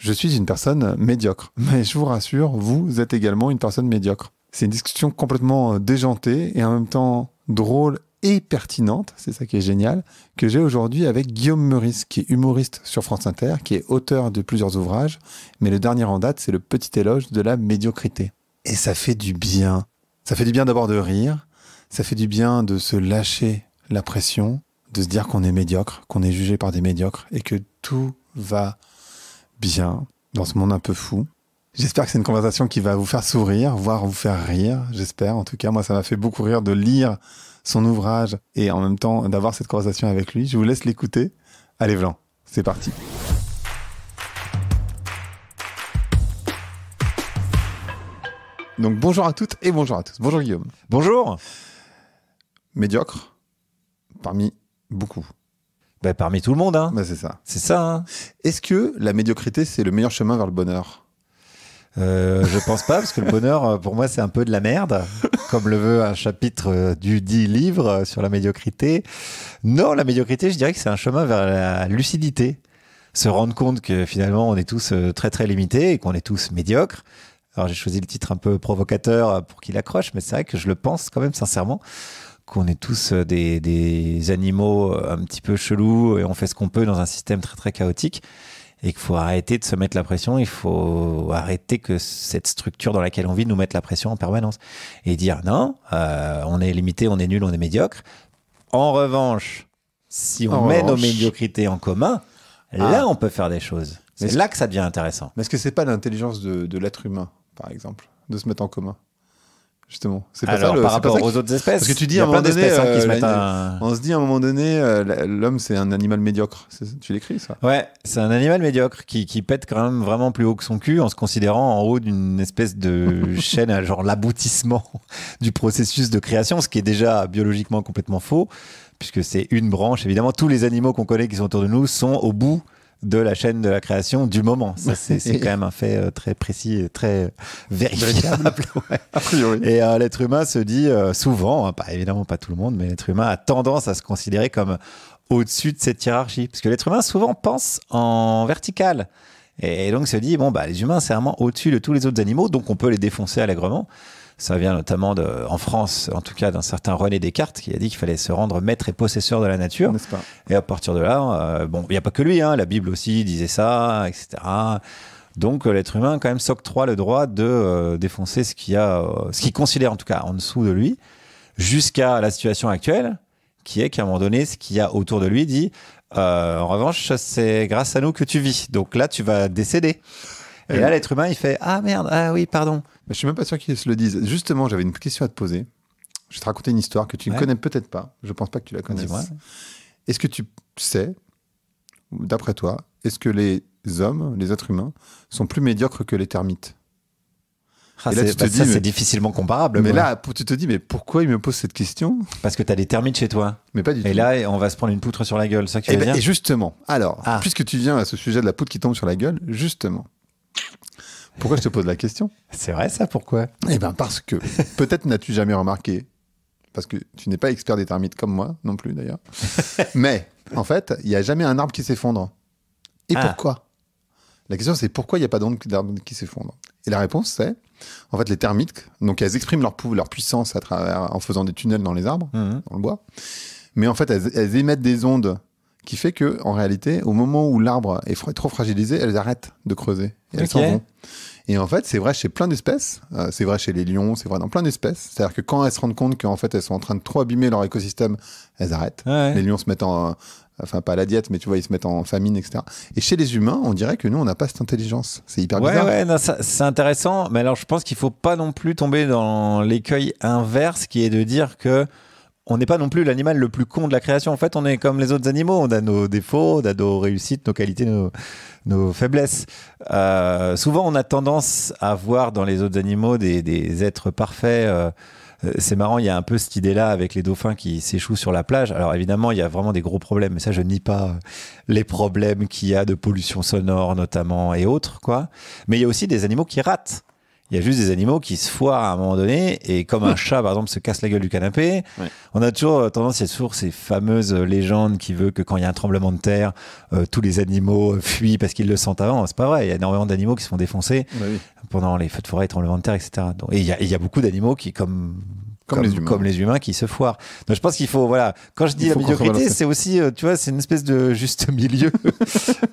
je suis une personne médiocre. Mais je vous rassure, vous êtes également une personne médiocre. C'est une discussion complètement déjantée et en même temps drôle et pertinente, c'est ça qui est génial, que j'ai aujourd'hui avec Guillaume Meurice, qui est humoriste sur France Inter, qui est auteur de plusieurs ouvrages, mais le dernier en date, c'est le petit éloge de la médiocrité. Et ça fait du bien. Ça fait du bien d'abord de rire, ça fait du bien de se lâcher la pression, de se dire qu'on est médiocre, qu'on est jugé par des médiocres et que tout va bien dans ce monde un peu fou. J'espère que c'est une conversation qui va vous faire sourire, voire vous faire rire, j'espère. En tout cas, moi, ça m'a fait beaucoup rire de lire son ouvrage et en même temps d'avoir cette conversation avec lui. Je vous laisse l'écouter. Allez, Vlan, c'est parti. Donc, bonjour à toutes et bonjour à tous. Bonjour Guillaume. Bonjour. Médiocre, parmi beaucoup. Bah, parmi tout le monde, hein. Bah, c'est ça. C'est ça, hein. Est-ce que la médiocrité, c'est le meilleur chemin vers le bonheur ? Je pense pas, parce que le bonheur, pour moi, c'est un peu de la merde, comme le veut un chapitre du dit livre sur la médiocrité. Non, la médiocrité, je dirais que c'est un chemin vers la lucidité. Se rendre compte que finalement, on est tous très très limités et qu'on est tous médiocres. Alors, j'ai choisi le titre un peu provocateur pour qu'il accroche, mais c'est vrai que je le pense quand même sincèrement, qu'on est tous des animaux un petit peu chelous et on fait ce qu'on peut dans un système très très chaotique. Et qu'il faut arrêter de se mettre la pression, il faut arrêter que cette structure dans laquelle on vit nous mette la pression en permanence. Et dire non, on est limité, on est nul, on est médiocre. En revanche, si on met nos médiocrités en commun, là on peut faire des choses. C'est là que ça devient intéressant. Mais est-ce que c'est pas l'intelligence de l'être humain, par exemple, de se mettre en commun ? Justement, c'est pas alors, ça par rapport aux autres espèces, parce que tu dis il y à a un plein moment donné, d'espèces qui se mettent on se dit à un moment donné, l'homme c'est un animal médiocre. Tu l'écris ça ? Ouais, c'est un animal médiocre qui pète quand même vraiment plus haut que son cul en se considérant en haut d'une espèce de chaîne, genre l'aboutissement du processus de création, ce qui est déjà biologiquement complètement faux, puisque c'est une branche. Évidemment, tous les animaux qu'on connaît qui sont autour de nous sont au bout de la chaîne de la création du moment. Ça, c'est quand même un fait très précis et très vérifiable. Ouais. A priori. Et l'être humain se dit souvent, évidemment pas tout le monde, mais l'être humain a tendance à se considérer comme au-dessus de cette hiérarchie. Parce que l'être humain souvent pense en vertical. Et donc se dit, les humains, c'est vraiment au-dessus de tous les autres animaux, donc on peut les défoncer allègrement. Ça vient notamment en France, en tout cas, d'un certain René Descartes qui a dit qu'il fallait se rendre maître et possesseur de la nature. N'est-ce pas ? Et à partir de là, il n'y a pas que lui, hein, la Bible aussi disait ça, etc. Donc l'être humain quand même s'octroie le droit de défoncer ce qu'il considère en tout cas en dessous de lui, jusqu'à la situation actuelle, qui est qu'à un moment donné, ce qu'il y a autour de lui dit en revanche, c'est grâce à nous que tu vis. Donc là, tu vas décéder. Et là, l'être humain, il fait « Ah merde, ah oui, pardon ». Je suis même pas sûr qu'ils se le disent. Justement, j'avais une question à te poser. Je vais te raconter une histoire que tu ne connais peut-être pas. Je pense pas que tu la connaisses. Dis-moi. Est-ce que tu sais, d'après toi, est-ce que les hommes, les êtres humains, sont plus médiocres que les termites ? Et là, c'est difficilement comparable. Mais là, tu te dis, mais pourquoi il me pose cette question ? Parce que tu as des termites chez toi. Mais pas du tout. Et là, on va se prendre une poutre sur la gueule, c'est ça que tu veux dire ? Et justement, alors, puisque tu viens à ce sujet de la poutre qui tombe sur la gueule, justement, pourquoi je te pose la question ? C'est vrai ça, pourquoi ? Eh bien parce que, peut-être n'as-tu jamais remarqué, parce que tu n'es pas expert des termites comme moi, non plus d'ailleurs, mais en fait, il n'y a jamais un arbre qui s'effondre. Et pourquoi ? La question c'est pourquoi il n'y a pas d'arbre qui s'effondre ? Et la réponse c'est, en fait les termites, donc elles expriment leur puissance en faisant des tunnels dans les arbres, dans le bois, mais en fait elles émettent des ondes qui fait que, en réalité, au moment où l'arbre est trop fragilisé, elles arrêtent de creuser et elles s'en vont. Et en fait, c'est vrai chez plein d'espèces, c'est vrai chez les lions, c'est vrai dans plein d'espèces. C'est-à-dire que quand elles se rendent compte qu'en fait elles sont en train de trop abîmer leur écosystème, elles arrêtent. Ouais. Les lions se mettent enfin pas à la diète, mais tu vois, ils se mettent en famine, etc. Et chez les humains, on dirait que nous, on n'a pas cette intelligence. C'est hyper bizarre. Ouais, non, c'est intéressant. Mais alors, je pense qu'il faut pas non plus tomber dans l'écueil inverse, qui est de dire que on n'est pas non plus l'animal le plus con de la création. En fait, on est comme les autres animaux. On a nos défauts, on a nos réussites, nos qualités, nos faiblesses. Souvent, on a tendance à voir dans les autres animaux des êtres parfaits. C'est marrant, il y a un peu cette idée-là avec les dauphins qui s'échouent sur la plage. Alors évidemment, il y a vraiment des gros problèmes, mais ça, je nie pas les problèmes qu'il y a de pollution sonore notamment et autres, quoi. Mais il y a aussi des animaux qui ratent. Il y a juste des animaux qui se foirent à un moment donné, et comme un chat, par exemple, se casse la gueule du canapé, on a toujours tendance, il y a toujours ces fameuses légendes qui veulent que quand il y a un tremblement de terre, tous les animaux fuient parce qu'ils le sentent avant. C'est pas vrai, il y a énormément d'animaux qui se font défoncer pendant les feux de forêt, les tremblements de terre, etc. Donc, et il y a beaucoup d'animaux qui, comme les humains qui se foirent. Donc je pense qu'il faut, voilà, quand je dis la médiocrité, c'est aussi, tu vois, c'est une espèce de juste milieu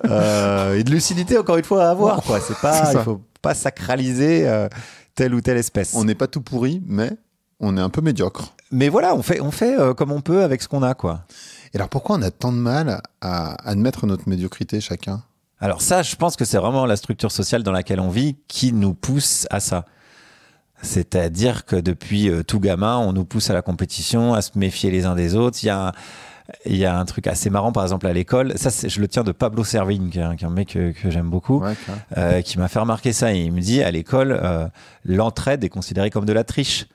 et de lucidité, encore une fois, à avoir, quoi. C'est pas, il faut pas sacraliser telle ou telle espèce. On n'est pas tout pourri, mais on est un peu médiocre. Mais voilà, on fait comme on peut avec ce qu'on a, quoi. Et alors pourquoi on a tant de mal à admettre notre médiocrité chacun ? Alors ça, je pense que c'est vraiment la structure sociale dans laquelle on vit qui nous pousse à ça. C'est-à-dire que depuis tout gamin, on nous pousse à la compétition, à se méfier les uns des autres. Il y a un truc assez marrant, par exemple, à l'école. Ça, je le tiens de Pablo Servigne, qui est un mec que j'aime beaucoup, qui m'a fait remarquer ça. Et il me dit, à l'école, l'entraide est considérée comme de la triche.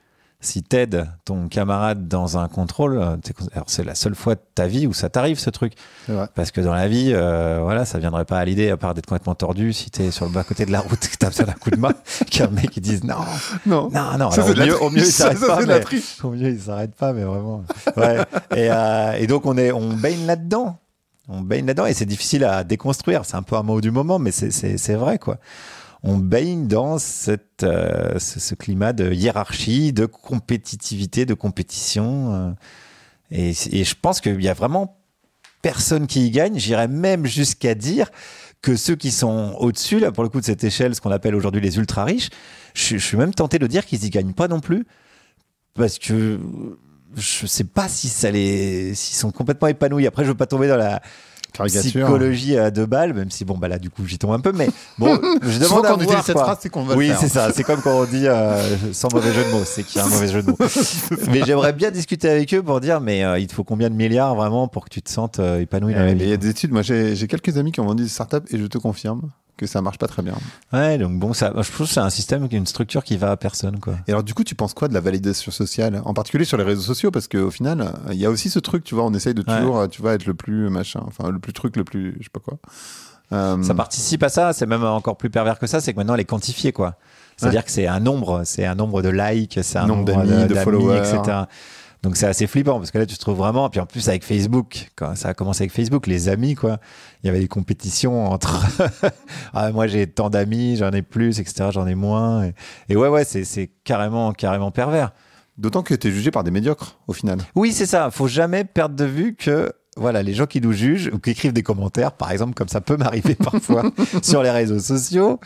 Si t'aides ton camarade dans un contrôle, alors c'est la seule fois de ta vie où ça t'arrive, ce truc. Parce que dans la vie, voilà, ça viendrait pas à l'idée, à part d'être complètement tordu, si t'es sur le bas côté de la route, que t'as besoin d'un coup de main, qu'un mec qui dise non. Alors, au mieux, il s'arrête pas. Au mieux, il s'arrête pas, mais vraiment. Ouais. Et donc, on baigne là-dedans. On baigne là-dedans et c'est difficile à déconstruire. C'est un peu un mot du moment, mais c'est vrai, quoi. On baigne dans ce climat de hiérarchie, de compétitivité, de compétition. Et je pense qu'il y a vraiment personne qui y gagne. J'irais même jusqu'à dire que ceux qui sont au-dessus, là, pour le coup de cette échelle, ce qu'on appelle aujourd'hui les ultra-riches, je suis même tenté de dire qu'ils y gagnent pas non plus. Parce que je sais pas s'ils sont complètement épanouis. Après, je veux pas tomber dans la psychologie à 2 balles, même si là du coup j'y tombe un peu, mais bon, je demande à voir cette phrase, c'est qu'on va le faire. C'est ça, c'est comme quand on dit sans mauvais jeu de mots, c'est qu'il y a un mauvais jeu de mots. Mais j'aimerais bien discuter avec eux pour dire, mais il te faut combien de milliards vraiment pour que tu te sentes épanoui dans la vie. Il y a des études, moi j'ai quelques amis qui ont vendu des startups et je te confirme que ça marche pas très bien. Ouais, donc bon, je trouve que c'est un système, une structure qui va à personne, quoi. Et alors du coup, tu penses quoi de la validation sociale, en particulier sur les réseaux sociaux, parce qu'au final, il y a aussi ce truc, tu vois, on essaye de toujours, tu vois, être le plus machin, enfin le plus truc, le plus, je sais pas quoi. Ça participe à ça, c'est même encore plus pervers que ça, c'est que maintenant elle est quantifiée, quoi. C'est-à-dire que c'est un nombre de likes, c'est un nombre d'amis, de followers, etc. Donc c'est assez flippant parce que là tu te trouves vraiment, puis en plus avec Facebook, quand ça a commencé avec Facebook, les amis, quoi, il y avait des compétitions entre moi j'ai tant d'amis, j'en ai plus, etc., j'en ai moins, et ouais c'est carrément pervers. D'autant que tu es jugé par des médiocres au final. Oui, c'est ça, faut jamais perdre de vue que voilà, les gens qui nous jugent ou qui écrivent des commentaires, par exemple, comme ça peut m'arriver parfois sur les réseaux sociaux,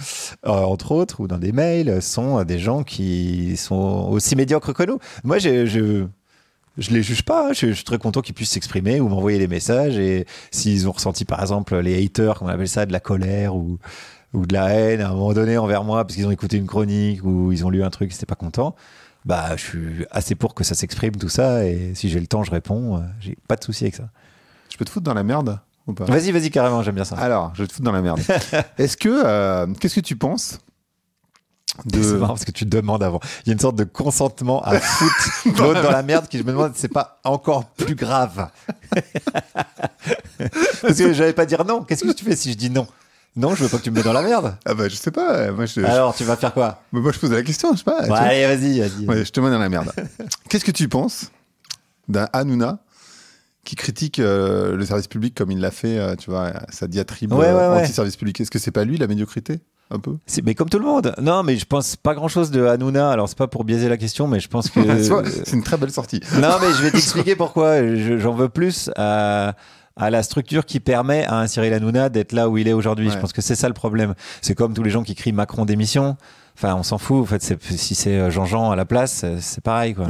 entre autres, ou dans des mails, sont des gens qui sont aussi médiocres que nous. Moi, je les juge pas, je suis très content qu'ils puissent s'exprimer ou m'envoyer des messages, et s'ils ont ressenti par exemple les haters, comme on appelle ça, de la colère ou de la haine à un moment donné envers moi parce qu'ils ont écouté une chronique ou ils ont lu un truc, ils étaient pas contents, je suis assez pour que ça s'exprime tout ça, et si j'ai le temps je réponds, j'ai pas de souci avec ça. Je peux te foutre dans la merde ou pas ? Vas-y carrément, j'aime bien ça. Alors, je vais te foutre dans la merde. Qu'est-ce que tu penses C'est marrant parce que tu te demandes avant. Il y a une sorte de consentement à foutre l'autre dans la merde qui, je me demande, c'est pas encore plus grave. Parce que j'allais pas dire non. Qu'est-ce que tu fais si je dis non ? Non, je veux pas que tu me mets dans la merde. Ah je sais pas. Alors, tu vas faire quoi ? Moi, je posais la question, je sais pas. Allez, vas-y. Ouais, je te mets dans la merde. Qu'est-ce que tu penses d'un Hanouna qui critique le service public comme il l'a fait, tu vois, sa diatribe anti-service public ? Est-ce que c'est pas lui la médiocrité ? Un peu. Mais comme tout le monde. Non, mais je pense pas grand-chose de Hanouna. Alors, c'est pas pour biaiser la question, mais je pense que... c'est une très belle sortie. Non, mais je vais t'expliquer pourquoi. J'en veux plus à la structure qui permet à un Cyril Hanouna d'être là où il est aujourd'hui. Je pense que c'est ça le problème. C'est comme tous les gens qui crient Macron démission. Enfin, on s'en fout. En fait, si c'est Jean-Jean à la place, c'est pareil, quoi.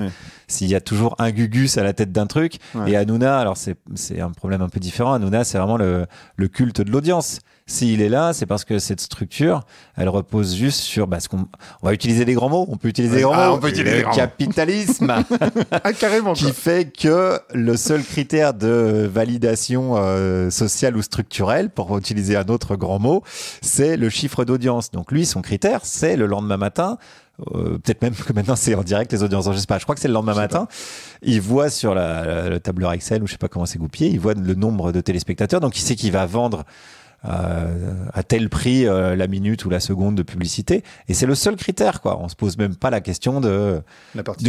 S'il y a toujours un Gugus à la tête d'un truc, et Hanouna, alors c'est un problème un peu différent. Hanouna, c'est vraiment le culte de l'audience. S'il est là, c'est parce que cette structure, elle repose juste sur on va utiliser des grands mots. On peut utiliser des grands mots. On peut utiliser des grands mots. Capitalisme. Carrément. Qui fait que le seul critère de validation sociale ou structurelle, pour utiliser un autre grand mot, c'est le chiffre d'audience. Donc lui, son critère, c'est le lendemain matin. Peut-être même que maintenant c'est en direct les audiences, je sais pas, je crois que c'est le lendemain matin, il voit sur le tableur Excel ou je sais pas comment c'est goupillé, il voit le nombre de téléspectateurs, donc il sait qu'il va vendre à tel prix la minute ou la seconde de publicité. Et c'est le seul critère, quoi. On se pose même pas la question de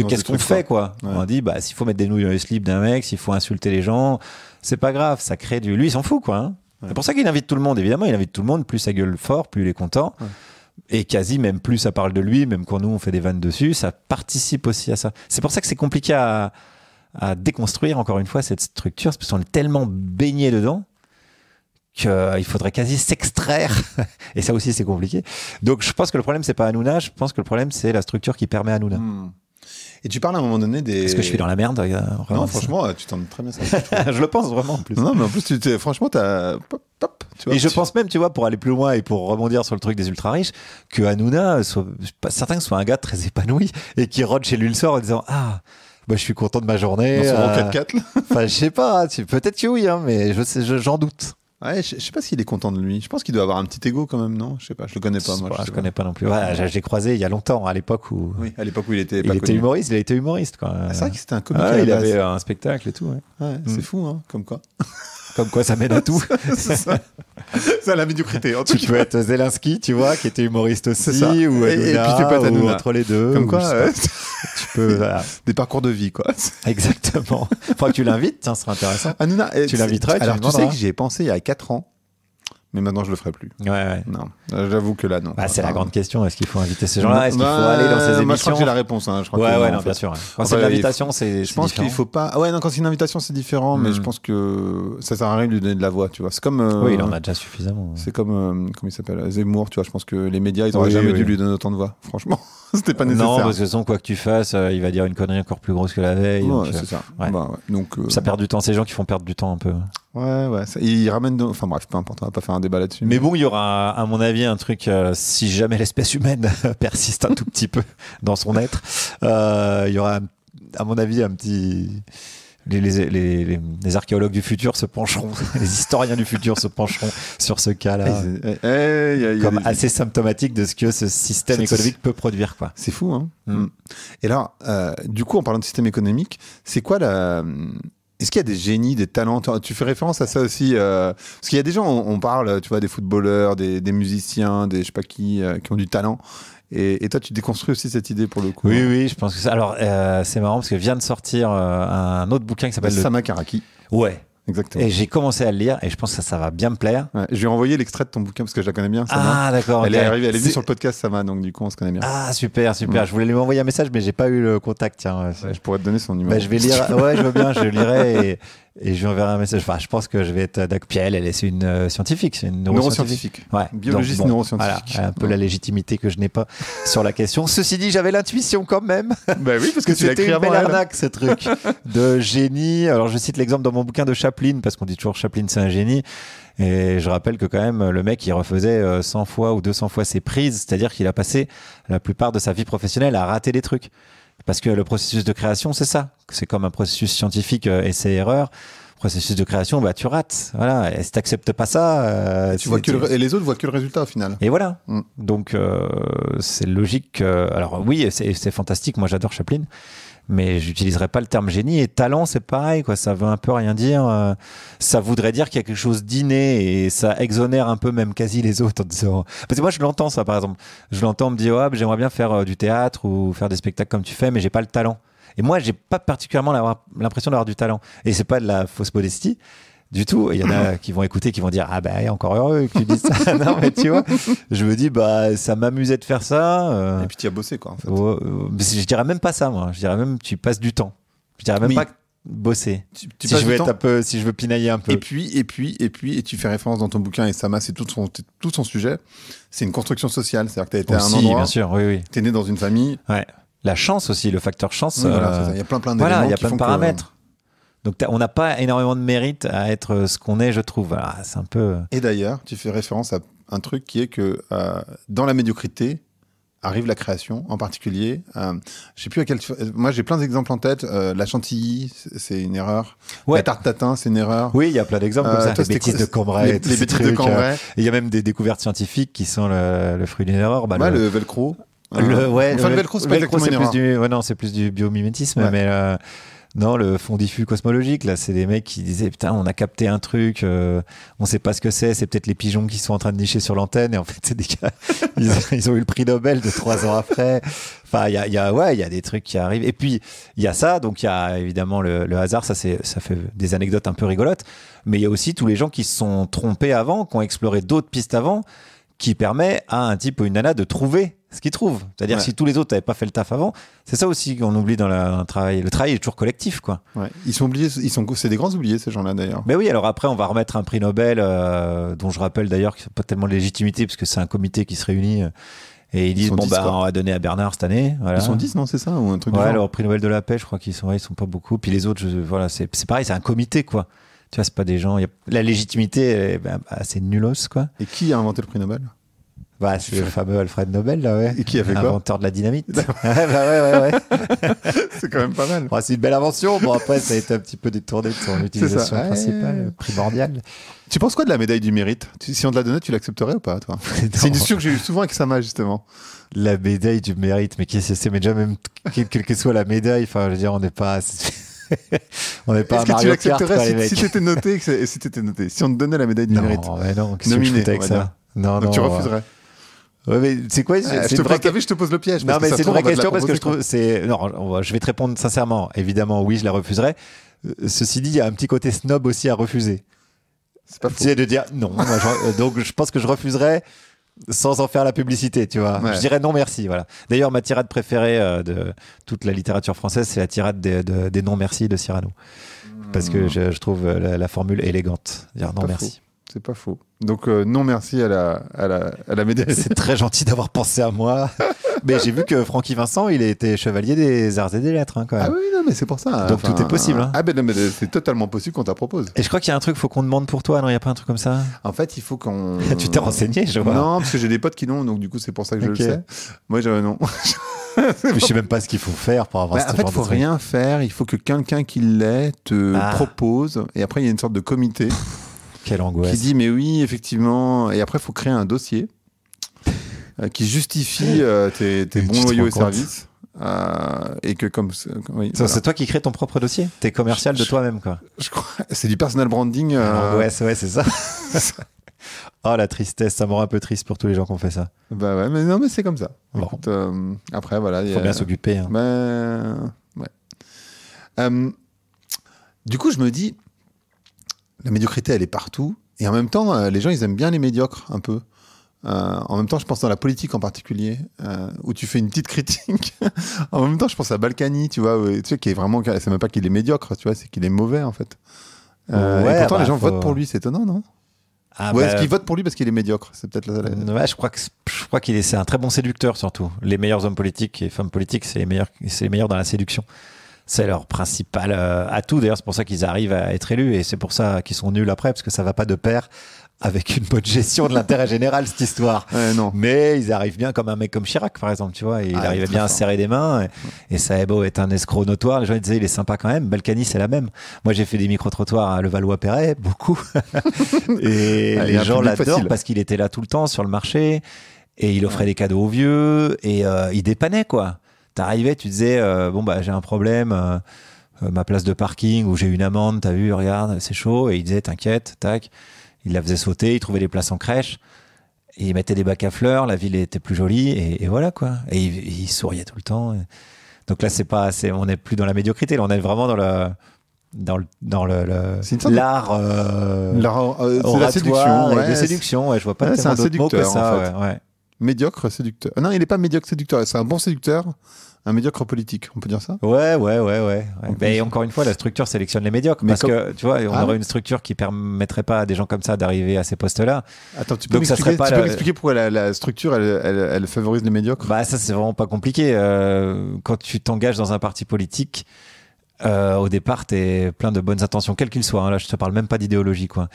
qu'est-ce qu'on fait, quoi. Ouais. On dit, s'il faut mettre des nouilles dans les slips d'un mec, s'il faut insulter les gens, c'est pas grave, ça crée du... Lui, il s'en fout, quoi. Hein. Ouais. C'est pour ça qu'il invite tout le monde, évidemment. Il invite tout le monde, plus ça gueule fort, plus il est content. Ouais. Et quasi, même plus ça parle de lui, même quand nous, on fait des vannes dessus, ça participe aussi à ça. C'est pour ça que c'est compliqué à déconstruire, encore une fois, cette structure, parce qu'on est tellement baigné dedans qu'il faudrait quasi s'extraire. Et ça aussi, c'est compliqué. Donc, je pense que le problème, c'est pas Hanouna, je pense que le problème, c'est la structure qui permet Hanouna. Et tu parles à un moment donné des... Est-ce que je suis dans la merde? Non, franchement, tu t'en es très bien ça. Je le pense vraiment, en plus. Non, mais en plus, franchement, t'as... Top, tu vois, et je pense même, tu vois, pour aller plus loin et pour rebondir sur le truc des ultra-riches, que Hanouna, pas certain que ce soit un gars très épanoui et qui rentre chez lui le soir en disant « Ah, je suis content de ma journée. » Dans son 4x4, là. Enfin, je sais pas, peut-être que oui, hein, mais j'en doute. Ouais, je sais pas s'il est content de lui. Je pense qu'il doit avoir un petit ego quand même, non? Je sais pas, je le connais pas, moi. Je connais pas non plus. Ouais, je l'ai croisé il y a longtemps, à l'époque où... Oui, à l'époque où il était humoriste, il a été humoriste, quoi. C'est vrai que c'était un comique. Il avait un spectacle et tout, ouais. C'est fou, hein, comme quoi. Comme quoi, ça mène à tout. C'est à la médiocrité. En tout tu peux être Zelensky, tu vois, qui était humoriste aussi, ou Hanouna, et puis tu peux être Hanouna. Entre les deux. Comme quoi, tu peux... Voilà. Des parcours de vie, quoi. Exactement. Faudra que tu l'invites, tiens, ce sera intéressant. Hanouna, tu l'inviterais, alors tu sais que j'y ai pensé il y a 4 ans. Mais maintenant, je le ferai plus. Ouais. Non, j'avoue que là, non. C'est la grande question. Est-ce qu'il faut inviter ces gens-là? Est-ce qu'il faut aller dans ces émissions? Moi, je crois que j'ai la réponse. Hein. Je crois que non, bien sûr. Quand c'est de l'invitation, c'est je pense qu'il faut pas... Ouais, non, quand c'est une invitation, c'est différent. Mais je pense que ça sert à rien de lui donner de la voix, tu vois. C'est comme... Oui, il en a déjà suffisamment. C'est comme... comment il s'appelle? Zemmour, tu vois. Je pense que les médias, ils n'auraient jamais dû lui donner autant de voix. Franchement, c'était pas nécessaire. Non, parce que quoi que tu fasses, il va dire une connerie encore plus grosse que la veille. Ouais, c'est ça. Donc, ça perd du temps. Ces gens qui font perdre du temps un peu. Ouais. Il ramène... Enfin bref, peu importe. On va pas faire un débat là-dessus. Mais bon, il y aura, à mon avis, un truc, si jamais l'espèce humaine persiste un tout petit peu dans son être, il y aura, à mon avis, un petit... Les archéologues du futur se pencheront, les historiens du futur se pencheront sur ce cas-là, comme assez symptomatique de ce que ce système économique peut produire, quoi. C'est fou, hein. Et là, du coup, en parlant de système économique, c'est quoi la... Est-ce qu'il y a des génies, des talents? Tu fais référence à ça aussi parce qu'il y a des gens, on parle, tu vois, des footballeurs, des musiciens, des je sais pas qui ont du talent. Et toi, tu déconstruis aussi cette idée pour le coup. Oui, je pense que ça. Alors, c'est marrant parce que vient de sortir un autre bouquin qui s'appelle Sama Karaki. Ouais. Exactement. Et j'ai commencé à le lire et je pense que ça va bien me plaire. Ouais, je lui ai envoyé l'extrait de ton bouquin parce que je la connais bien. Sama. Ah, d'accord. Elle est arrivée, elle est venue sur le podcast Sama, donc du coup on se connaît bien. Ah, super. Je voulais lui envoyer un message, mais j'ai pas eu le contact. Tiens, je pourrais te donner son numéro. Je vais lire. Ouais, je veux bien, je le lirai et je lui enverrai un message. Enfin, je pense que je vais être d'accord. Puis c'est une scientifique, c'est une neuroscientifique. Ouais. Biologiste neuroscientifique. Voilà, un peu la légitimité que je n'ai pas sur la question. Ceci dit, j'avais l'intuition quand même. Bah oui, parce que c'était une belle arnaque, ce truc de génie. Alors, je cite l'exemple dans mon bouquin de Chaplin, parce qu'on dit toujours Chaplin, c'est un génie. Et je rappelle que quand même, le mec, il refaisait 100 fois ou 200 fois ses prises. C'est-à-dire qu'il a passé la plupart de sa vie professionnelle à rater des trucs. Parce que le processus de création, c'est ça. C'est comme un processus scientifique, essai-erreur. Processus de création, tu rates. Voilà. Et si t'acceptes pas ça, et les autres voient que le résultat au final. Et voilà. Donc, c'est logique. Alors oui, c'est fantastique. Moi, j'adore Chaplin. Mais j'utiliserais pas le terme génie. Et talent, c'est pareil, quoi. Ça veut un peu rien dire. Ça voudrait dire qu'il y a quelque chose d'inné et ça exonère un peu même quasi les autres en disant... Parce que moi, je l'entends, ça, par exemple. Je l'entends me dire, j'aimerais bien faire du théâtre ou faire des spectacles comme tu fais, mais j'ai pas le talent. Et moi, j'ai pas particulièrement l'impression d'avoir du talent. Et c'est pas de la fausse modestie. Du tout, il y en a qui vont écouter, qui vont dire encore heureux que tu dises ça. Non, mais tu vois, je me dis ça m'amusait de faire ça. Et puis tu as bossé, quoi, en fait. Je dirais même pas ça, moi. Je dirais même tu passes du temps. Je dirais même pas bosser. Si je veux pinailler un peu. Et tu fais référence dans ton bouquin, et Sama, c'est tout son sujet. C'est une construction sociale, c'est-à-dire que tu as été à un endroit. Bien sûr, oui. Tu es né dans une famille. Ouais. La chance aussi, le facteur chance. Oui, voilà, il y a plein d'éléments. Voilà, il y a plein de paramètres. Donc on n'a pas énormément de mérite à être ce qu'on est, je trouve. Voilà, c'est un peu... Et d'ailleurs, tu fais référence à un truc qui est que dans la médiocrité arrive la création, en particulier. Je sais plus à quel... Moi, j'ai plein d'exemples en tête. La chantilly, c'est une erreur. Ouais. La tarte tatin, c'est une erreur. Oui, il y a plein d'exemples comme ça. Les bêtises de Cambrai. Les bêtises de Cambrai. Et il y a même des découvertes scientifiques qui sont le fruit d'une erreur. Le velcro. Le velcro, c'est pas exactement une erreur. Non, c'est plus du biomimétisme, mais... Non, le fond diffus cosmologique, là, c'est des mecs qui disaient putain, on a capté un truc, on sait pas ce que c'est peut-être les pigeons qui sont en train de nicher sur l'antenne, et en fait, c'est des gars, ils ont eu le prix Nobel de 3 ans après. Enfin, il y a des trucs qui arrivent. Et puis, il y a ça, donc il y a évidemment le hasard, ça fait des anecdotes un peu rigolotes, mais il y a aussi tous les gens qui se sont trompés avant, qui ont exploré d'autres pistes avant, qui permet à un type ou une nana de trouver ce qu'il trouve. C'est-à-dire si tous les autres n'avaient pas fait le taf avant, c'est ça aussi qu'on oublie dans le travail. Le travail est toujours collectif, quoi. Ouais. Ils sont oubliés, c'est des grands oubliés, ces gens-là, d'ailleurs. Mais oui, alors après, on va remettre un prix Nobel, dont je rappelle d'ailleurs qu'il n'y a pas tellement de légitimité, parce que c'est un comité qui se réunit, et ils disent, on va donner à Bernard cette année. Voilà. Ils sont 10, non, c'est ça, ou un truc du genre. Alors, le prix Nobel de la paix, je crois qu'ils sont pas beaucoup. Puis les autres, voilà, c'est pareil, c'est un comité, quoi. Tu vois, c'est pas des gens... La légitimité, c'est nulos, quoi. Et qui a inventé le prix Nobel ? C'est le fameux Alfred Nobel, là, ouais. Et qui a fait quoi ? Inventeur de la dynamite. ouais. C'est quand même pas mal. C'est une belle invention. Bon, après, ça a été un petit peu détourné de son utilisation principale, primordiale. Tu penses quoi de la médaille du mérite ? Si on te la donnait, tu l'accepterais ou pas, toi ? C'est une discussion que j'ai eue souvent avec Sama, justement. La médaille du mérite, mais qu'est-ce que c'est ? Mais déjà, même, quelle que soit la médaille, enfin, je veux dire, on n'est pas... on n'est pas Est-ce que tu l'accepterais si t'étais noté, si on te donnait la médaille du mérite ? Non, mais non, qu'est-ce que tu fais avec ça ? Non, donc tu refuserais ? Ouais, mais c'est quoi je te pose le piège. Non, mais c'est une vraie question parce que je trouve je vais te répondre sincèrement. Évidemment, oui, je la refuserais. Ceci dit, il y a un petit côté snob aussi à refuser. C'est pas faux. C'est de dire non. Donc, je pense que je refuserais sans en faire la publicité, tu vois. Ouais. Je dirais non merci, voilà. D'ailleurs, ma tirade préférée de toute la littérature française, c'est la tirade des non merci de Cyrano. Parce que je trouve la formule élégante. Dire non merci. Faux. C'est pas faux. Donc non merci à la médaille. C'est très gentil d'avoir pensé à moi. Mais j'ai vu que Francky Vincent, il a été chevalier des arts et des lettres, quand même. Ah oui, non, mais c'est pour ça. Donc tout est possible. Ah ben non, mais c'est totalement possible qu'on t'appropose. Et je crois qu'il y a un truc, faut qu'on demande pour toi, non ? Il n'y a pas un truc comme ça ? En fait, il faut qu'on... Tu t'es renseigné, je vois. Non, parce que j'ai des potes qui l'ont, donc du coup, c'est pour ça que je le sais. Moi, non. Je sais même pas ce qu'il faut faire pour avoir ce genre de truc. En fait, il faut rien faire. Il faut que quelqu'un qui l'ait te propose. Et après, il y a une sorte de comité. Quelle angoisse. Qui dit, mais oui, effectivement. Et après, il faut créer un dossier qui justifie tes bons loyaux et services. Et que comme oui, voilà. C'est toi qui crée ton propre dossier. T'es commercial de toi-même, quoi. Je crois. C'est du personal branding. Ouais, c'est ça. Oh, la tristesse, ça me rend un peu triste pour tous les gens qui ont fait ça. Bah ouais, mais non, mais c'est comme ça. Bon. Écoute, après, voilà. Faut bien s'occuper. Hein. Ouais. Du coup, je me dis, la médiocrité, elle est partout. Et en même temps, les gens, ils aiment bien les médiocres, un peu. En même temps, je pense dans la politique en particulier, où tu fais une petite critique. En même temps, je pense à Balkany, tu vois, qui est vraiment, c'est même pas qu'il est médiocre, tu vois, c'est qu'il est mauvais, en fait. Et pourtant, les gens votent pour lui, c'est étonnant, non ? Est-ce qu'ils votent pour lui parce qu'il est médiocre ? C'est peut-être Ouais, je crois qu'il est, c'est un très bon séducteur, surtout. Les meilleurs hommes politiques et femmes politiques, c'est les meilleurs dans la séduction. C'est leur principal atout. D'ailleurs, c'est pour ça qu'ils arrivent à être élus et c'est pour ça qu'ils sont nuls après, parce que ça va pas de pair avec une bonne gestion de l'intérêt général, cette histoire. Non. Mais ils arrivent bien comme un mec comme Chirac, par exemple, tu vois. Il arrivait bien à serrer des mains. Et Saebo est un escroc notoire. Les gens ils disaient, il est sympa quand même. Balkany, c'est la même. Moi, j'ai fait des micro-trottoirs à Levallois-Perret, beaucoup. Et les gens l'adorent parce qu'il était là tout le temps sur le marché. Et il offrait des cadeaux aux vieux. Et il dépannait, quoi. T'arrivais, tu disais, j'ai un problème. Ma place de parking où j'ai une amende, t'as vu, regarde, c'est chaud. Et il disait, t'inquiète, tac. Il la faisait sauter, il trouvait des places en crèche, il mettait des bacs à fleurs, la ville était plus jolie, et voilà quoi. Et il souriait tout le temps. Donc là, on n'est plus dans la médiocrité, là, on est vraiment dans l'art c'est la séduction. De séduction, je vois pas tellement d'autres mots que ça. En fait. Ouais. Médiocre séducteur. Non, il n'est pas médiocre séducteur, c'est un bon séducteur. Un médiocre politique, on peut dire ça ? Ouais. Mais encore une fois, la structure sélectionne les médiocres. Parce que, tu vois, on aurait une structure qui permettrait pas à des gens comme ça d'arriver à ces postes-là. Attends, tu peux m'expliquer pourquoi la structure, elle favorise les médiocres ? Bah, ça, c'est vraiment pas compliqué. Quand tu t'engages dans un parti politique, au départ, t'es plein de bonnes intentions, quelles qu'ils soient. Hein. Là, je te parle même pas d'idéologie, quoi.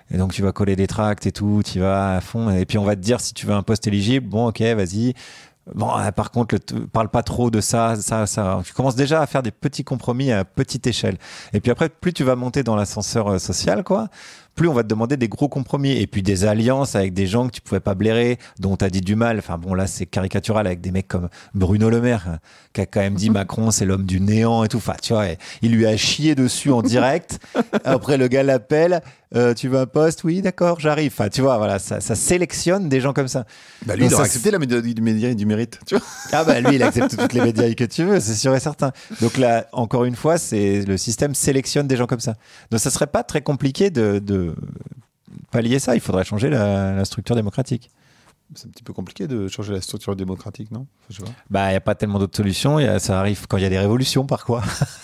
Et donc, tu vas coller des tracts et tout, tu vas à fond. Et puis, on va te dire si tu veux un poste éligible, bon, ok, vas-y. Bon, par contre, parle pas trop de ça. Tu commences déjà à faire des petits compromis à petite échelle. Et puis après, plus tu vas monter dans l'ascenseur social, quoi, plus on va te demander des gros compromis. Et puis des alliances avec des gens que tu pouvais pas blairer, dont tu as dit du mal. Enfin bon, là, c'est caricatural avec des mecs comme Bruno Le Maire, qui a quand même dit Macron, c'est l'homme du néant et tout. Enfin, tu vois, il lui a chié dessus en direct. Après, le gars l'appelle. Tu veux un poste? Oui, d'accord, j'arrive. Enfin, tu vois, voilà, ça sélectionne des gens comme ça. Bah lui, il a accepté la médaille du mérite, tu vois. Ah bah lui, il accepte toutes les médailles que tu veux, c'est sûr et certain. Donc là, encore une fois, c'est le système sélectionne des gens comme ça. Donc ça serait pas très compliqué de pallier ça. Il faudrait changer la structure démocratique. C'est un petit peu compliqué de changer la structure démocratique, non? Je sais pas. Bah, il n'y a pas tellement d'autres solutions. Ça arrive quand il y a des révolutions, par quoi.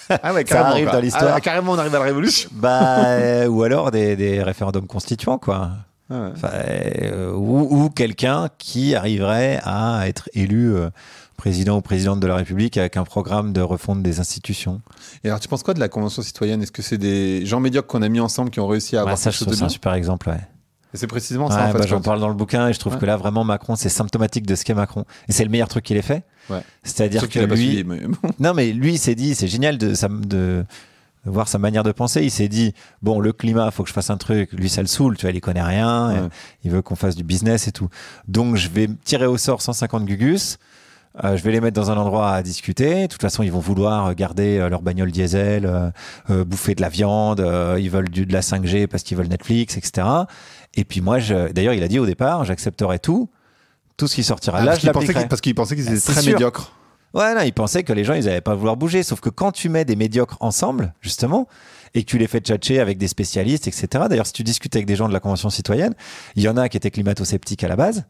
Ah ouais, ça arrive dans l'histoire. Ah, carrément, on arrive à la révolution. Bah, ou alors des référendums constituants, quoi. Ah ouais. Enfin, ou quelqu'un qui arriverait à être élu président ou présidente de la République avec un programme de refonte des institutions. Et alors, tu penses quoi de la Convention citoyenne? Est-ce que c'est des gens médiocres qu'on a mis ensemble qui ont réussi à avoir ça, quelque je chose trouve de c'est un bien? super exemple, ouais. Et c'est précisément ça, Ouais, en fait. bah, j'en parle dans le bouquin et je trouve que là, vraiment, Macron, c'est symptomatique de ce qu'est Macron. Et c'est le meilleur truc qu'il ait fait. Ouais. C'est-à-dire que a pas lui... suivi, mais bon. Non, mais lui, il s'est dit, c'est génial de voir sa manière de penser. Il s'est dit, bon, le climat, faut que je fasse un truc. Lui, ça le saoule, tu vois, il y connaît rien. Ouais. Il veut qu'on fasse du business et tout. Donc, je vais tirer au sort 150 gugus. Je vais les mettre dans un endroit à discuter. De toute façon, ils vont vouloir garder leur bagnole diesel, bouffer de la viande. Ils veulent de la 5G parce qu'ils veulent Netflix, etc. Et puis moi, d'ailleurs, il a dit au départ, j'accepterai tout ce qui sortira. Là, je l'appliquerai. Parce qu'il pensait qu'ils étaient très sûr. médiocres. Ouais, non, il pensait que les gens, ils n'allaient pas vouloir bouger. Sauf que quand tu mets des médiocres ensemble, justement, et que tu les fais tchatcher avec des spécialistes, etc. D'ailleurs, si tu discutes avec des gens de la Convention citoyenne, il y en a qui étaient climato-sceptiques à la base.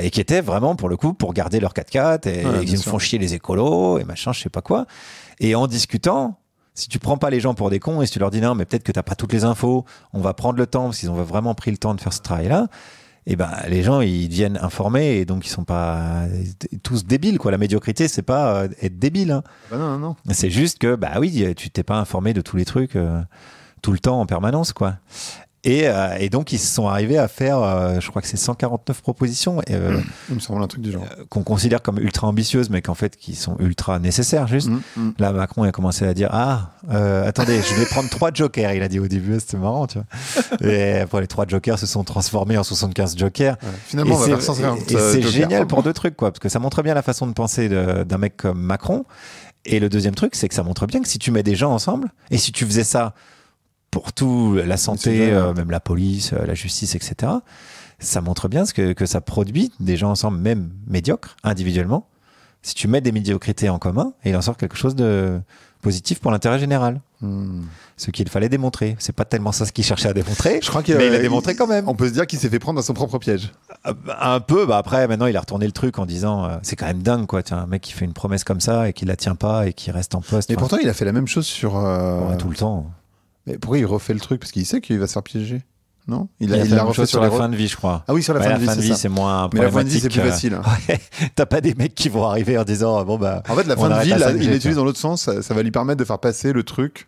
Et qui étaient vraiment, pour le coup, pour garder leur 4x4 et ils nous font chier les écolos et machin, je sais pas quoi. Et en discutant, si tu prends pas les gens pour des cons et si tu leur dis non, mais peut-être que t'as pas toutes les infos, on va prendre le temps parce qu'ils ont vraiment pris le temps de faire ce travail-là. Et ben les gens ils deviennent informés et donc ils sont pas tous débiles quoi. La médiocrité c'est pas être débile. Hein. Bah non. C'est juste que bah oui tu t'es pas informé de tous les trucs tout le temps en permanence quoi. Et donc, ils se sont arrivés à faire, je crois que c'est 149 propositions. Il me semble un truc du genre. Qu'on considère comme ultra ambitieuses, mais qu'en fait, qui sont ultra nécessaires, juste. Là, Macron a commencé à dire, attendez, je vais prendre 3 jokers. Il a dit au début, c'était marrant, tu vois. Et après, les 3 jokers se sont transformés en 75 jokers. Ouais, finalement, on va faire 150 et c'est génial pour 2 trucs, quoi. Parce que ça montre bien la façon de penser d'un mec comme Macron. Et le deuxième truc, c'est que ça montre bien que si tu mets des gens ensemble, et si tu faisais ça pour tout, la santé, même la police, la justice, etc. Ça montre bien ce que ça produit, des gens ensemble, même médiocres, individuellement. Si tu mets des médiocrités en commun, et il en sort quelque chose de positif pour l'intérêt général. Ce qu'il fallait démontrer. C'est pas tellement ça ce qu'il cherchait à démontrer, je crois mais il a démontré quand même. On peut se dire qu'il s'est fait prendre à son propre piège. Un peu, après, maintenant, il a retourné le truc en disant c'est quand même dingue, quoi. Tiens, un mec qui fait une promesse comme ça et qui la tient pas et qui reste en poste. Mais pourtant, il a fait la même chose sur... tout le temps. Mais pourquoi il refait le truc? Parce qu'il sait qu'il va se faire piéger. Non? Il l'a refait sur la fin de vie, je crois. Ah oui, sur la fin de vie. La fin de vie, c'est moins mais la fin de vie, c'est plus facile. Ouais. T'as pas des mecs qui vont arriver en disant bon bah. En fait, la fin de vie, il l'utilise dans l'autre sens. Ça va lui permettre de faire passer le truc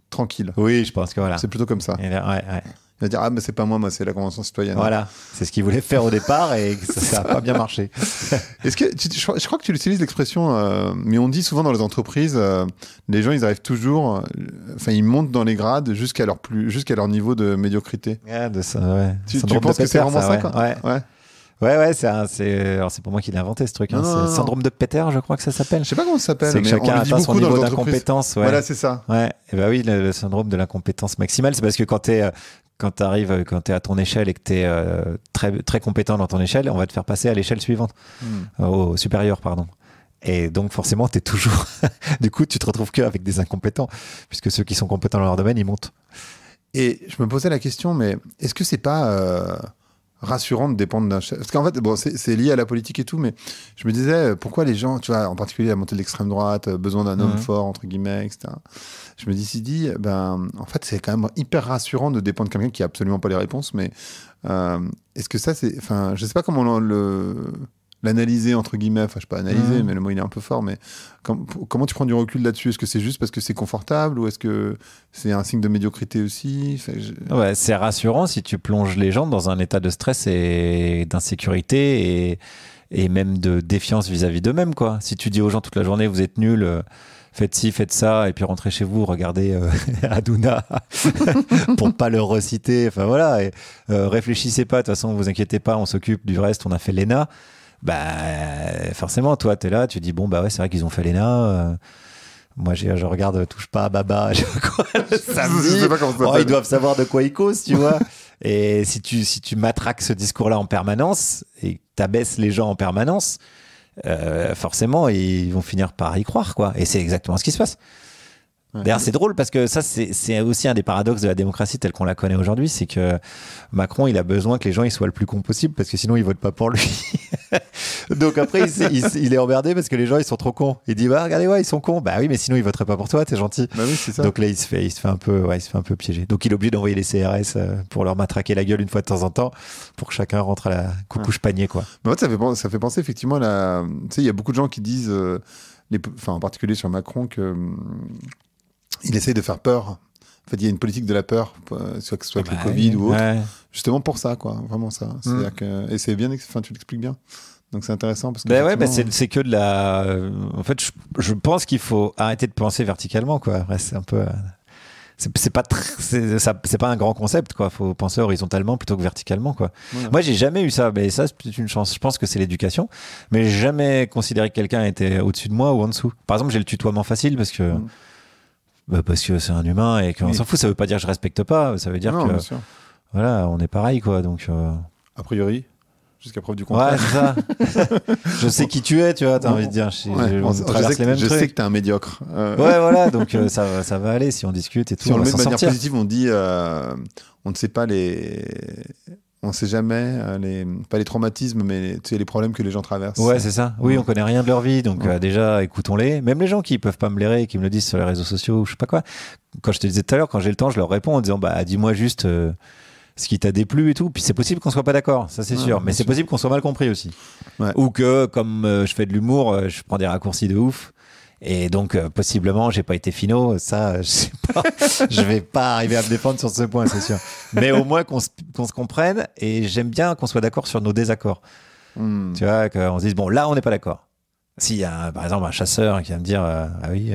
tranquille. Oui, je pense que voilà. C'est plutôt comme ça. Ouais. Il va dire mais c'est pas moi, c'est la Convention citoyenne. Voilà, c'est ce qu'il voulait faire au départ et ça a pas bien marché. Est-ce que je crois que tu utilises l'expression, mais on dit souvent dans les entreprises, les gens ils arrivent toujours, ils montent dans les grades jusqu'à leur niveau de médiocrité. Ouais, de ça, ouais. Tu penses que c'est vraiment ça, quoi? Ouais, c'est pour moi qui l'ai inventé ce truc. C'est le syndrome de Peter, je crois que ça s'appelle. Je sais pas comment ça s'appelle. C'est que chacun atteint son niveau d'incompétence. Ouais. Voilà, c'est ça. Ouais. Et bah oui, le syndrome de l'incompétence maximale, c'est parce que quand t'es à ton échelle et que t'es très très compétent dans ton échelle, on va te faire passer à l'échelle suivante, au supérieur, pardon. Et donc forcément, t'es toujours. Du coup, tu te retrouves qu'avec des incompétents, puisque ceux qui sont compétents dans leur domaine, ils montent. Et je me posais la question, mais est-ce que c'est pas rassurant de dépendre d'un chef? Parce qu'en fait, bon, c'est lié à la politique et tout, mais je me disais, pourquoi les gens, tu vois, en particulier la montée de l'extrême droite, besoin d'un homme fort, entre guillemets, etc. Je me dis, en fait, c'est quand même hyper rassurant de dépendre de quelqu'un qui a absolument pas les réponses, mais est-ce que ça, c'est... Enfin, je sais pas comment l'analyser, entre guillemets, enfin, je sais pas analyser, mais le mot, il est un peu fort, mais comment tu prends du recul là-dessus? Est-ce que c'est juste parce que c'est confortable ou est-ce que c'est un signe de médiocrité aussi? Ouais, c'est rassurant si tu plonges les gens dans un état de stress et d'insécurité et même de défiance vis-à-vis d'eux-mêmes, quoi. Si tu dis aux gens toute la journée, vous êtes nuls, faites ci, faites ça, et puis rentrez chez vous, regardez Hanouna pour pas le reciter. Enfin voilà, et, réfléchissez pas, de toute façon, vous inquiétez pas, on s'occupe du reste, on a fait l'ENA. Bah forcément, toi, t'es là, tu dis bon bah ouais, c'est vrai qu'ils ont fait l'ENA. Moi, je regarde Touche pas à Baba, je sais pas quoi, le samedi. Ils doivent savoir de quoi ils causent, tu vois. Et si tu matraques ce discours-là en permanence et t'abaisses les gens en permanence, forcément, ils vont finir par y croire, quoi. Et c'est exactement ce qui se passe. Ouais. D'ailleurs, c'est drôle parce que ça, c'est aussi un des paradoxes de la démocratie telle qu'on la connaît aujourd'hui, c'est que Macron, il a besoin que les gens ils soient le plus con possible parce que sinon, ils votent pas pour lui. Donc après, il est emmerdé parce que les gens, ils sont trop cons. Il dit, bah, regardez, ouais, ils sont cons. Bah oui, mais sinon, ils voteraient pas pour toi, t'es gentil. Bah oui, c'est ça. Donc là, il se fait un peu piéger. Donc il est obligé d'envoyer les CRS pour leur matraquer la gueule une fois de temps en temps pour que chacun rentre à la coucouche panier, quoi. Mais en fait, ça fait penser effectivement à tu sais, il y a beaucoup de gens qui disent, en particulier sur Macron, que il essaye de faire peur. En fait, il y a une politique de la peur, soit que ce soit avec le Covid ou autre, justement pour ça, quoi. Vraiment ça. C'est-à-dire que, et c'est bien, tu l'expliques bien. Donc c'est intéressant parce que. C'est que de la. En fait, je pense qu'il faut arrêter de penser verticalement, quoi. Après, c'est un peu. C'est pas un grand concept, quoi. Faut penser horizontalement plutôt que verticalement, quoi. Voilà. Moi, j'ai jamais eu ça, mais ça, c'est une chance. Je pense que c'est l'éducation, mais j'ai jamais considéré que quelqu'un était au-dessus de moi ou en dessous. Par exemple, j'ai le tutoiement facile parce que. Parce que c'est un humain et qu'on s'en fout. Ça veut pas dire que je respecte pas. Ça veut dire que voilà, on est pareil, quoi. Donc a priori, jusqu'à preuve du contraire. Ouais, c'est ça. Je sais qui tu es, tu vois. T'as envie de dire. Je sais que t'es un médiocre. Ouais, voilà. Donc ça va aller si on discute et tout. Si on le met de manière positive, on dit, on ne sait pas on ne sait jamais pas les traumatismes, mais tu sais, les problèmes que les gens traversent. Ouais, c'est ça. Oui, on connaît rien de leur vie, donc déjà, écoutons-les. Même les gens qui peuvent pas me blairer, qui me le disent sur les réseaux sociaux, ou je sais pas quoi. Quand je te disais tout à l'heure, quand j'ai le temps, je leur réponds en disant, bah, dis-moi juste ce qui t'a déplu et tout. Puis c'est possible qu'on soit pas d'accord, ça c'est sûr. Mais c'est possible qu'on soit mal compris aussi. Ouais. Ou que, comme je fais de l'humour, je prends des raccourcis de ouf. Et donc, possiblement, j'ai pas été finot. Ça, je sais pas. Je vais pas arriver à me défendre sur ce point, c'est sûr. Mais au moins qu'on se comprenne. Et j'aime bien qu'on soit d'accord sur nos désaccords. Tu vois, qu'on se dise, bon, là, on n'est pas d'accord. S'il y a, par exemple, un chasseur qui va me dire, ah oui,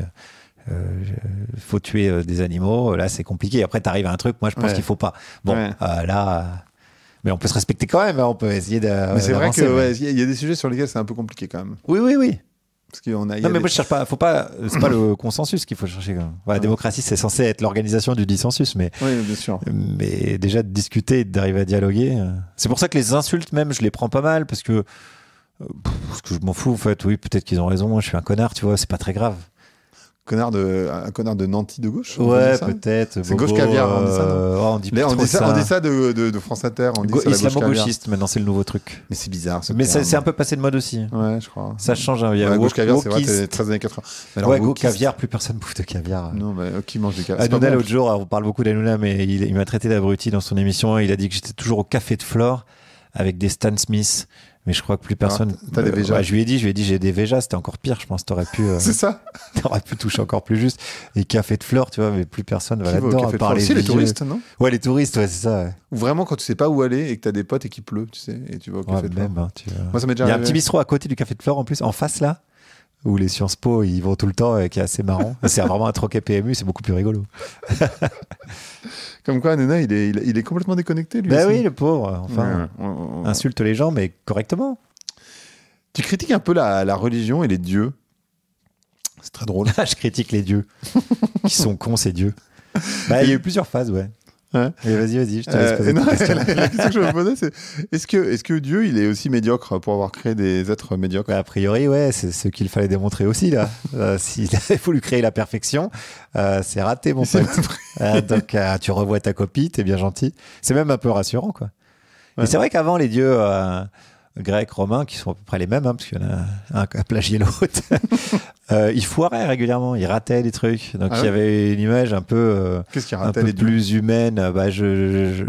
faut tuer des animaux, là, c'est compliqué. Après, t'arrives à un truc, moi, je pense qu'il faut pas. Bon, là... Mais on peut se respecter quand même. Hein, on peut essayer de... Mais c'est vrai qu'il y a des sujets sur lesquels c'est un peu compliqué quand même. Oui. Parce qu'il y a non, mais moi je cherche pas. Faut pas. C'est pas le consensus qu'il faut chercher. Quand même. La démocratie, c'est censé être l'organisation du dissensus, mais. Oui, bien sûr. Mais déjà de discuter, d'arriver à dialoguer. C'est pour ça que les insultes, même, je les prends pas mal parce que je m'en fous en fait. Oui, peut-être qu'ils ont raison. Je suis un connard, tu vois. C'est pas très grave. Un connard de nanti de gauche. Ouais, peut-être. C'est gauche caviar, on dit ça, non on dit ça de France Inter. Islamo-gauchiste, maintenant, c'est le nouveau truc. Mais c'est bizarre. Mais c'est un peu passé de mode aussi. Ouais, je crois. Ça change. Il y a gauche caviar, c'est vrai, c'est 13 années 80. Ouais, caviar, plus personne bouffe de caviar. Non, mais qui mange du caviar? Hanouna, l'autre jour, on parle beaucoup d'Hanouna, mais il m'a traité d'abruti dans son émission. Il a dit que j'étais toujours au café de Flore avec des Stan Smith. Mais je crois que plus personne. T'as des Véjas. Je lui ai dit j'ai des Véjas, c'était encore pire, je pense. T'aurais pu. C'est ça. T'aurais pu toucher encore plus juste. Et café de fleurs, tu vois, mais plus personne va là-dedans. À part les touristes, non? Ouais, les touristes, ouais, c'est ça. Ouais. Ou vraiment quand tu sais pas où aller et que t'as des potes et qu'il pleut, tu sais, et tu vas au café de fleurs. Moi, ça m'est déjà arrivé. Il y a un petit bistrot à côté du café de fleurs en plus, en face là, où les Sciences Po ils vont tout le temps, qui est assez marrant. C'est vraiment un troquet PMU, c'est beaucoup plus rigolo. Comme quoi, Hanouna, il est complètement déconnecté, lui. Bah oui, le pauvre. Enfin, insulte les gens, mais correctement. Tu critiques un peu la religion et les dieux. C'est très drôle. Je critique les dieux. Qui sont cons, ces dieux. Bah, il y a eu plusieurs phases, ouais. Et vas-y, je te laisse poser la question que je me posais, c'est est-ce que Dieu, il est aussi médiocre pour avoir créé des êtres médiocres? A priori, ouais, c'est ce qu'il fallait démontrer aussi, là. S'il avait voulu créer la perfection, c'est raté, mon pote. Donc, tu revois ta copie, t'es bien gentil. C'est même un peu rassurant, quoi. Ouais. Et c'est vrai qu'avant, les dieux... grecs, romains, qui sont à peu près les mêmes, hein, parce qu'il y en a un qui a plagié l'autre. Ils foiraient régulièrement, ils rataient des trucs. Donc il y avait une image un peu, plus humaine.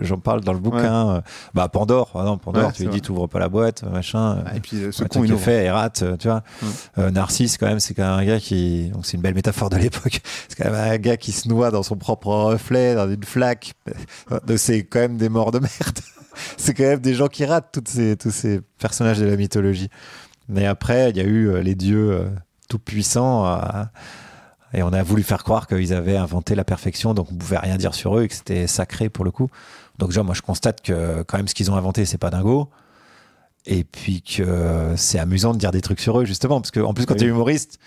J'en parle dans le bouquin. Pandore, tu lui dis, t'ouvres pas la boîte, machin. Et puis ce con, il fait, il rate, tu vois. Narcisse, quand même, c'est quand même un gars qui. Donc c'est une belle métaphore de l'époque. C'est quand même un gars qui se noie dans son propre reflet, dans une flaque. Donc c'est quand même des morts de merde. C'est quand même des gens qui ratent tous ces personnages de la mythologie. Mais après, il y a eu les dieux tout puissants Et on a voulu faire croire qu'ils avaient inventé la perfection, donc on pouvait rien dire sur eux et que c'était sacré pour le coup. Donc déjà, moi je constate que quand même ce qu'ils ont inventé, c'est pas dingo. Et puis que c'est amusant de dire des trucs sur eux, justement, parce qu'en plus quand tu es humoriste,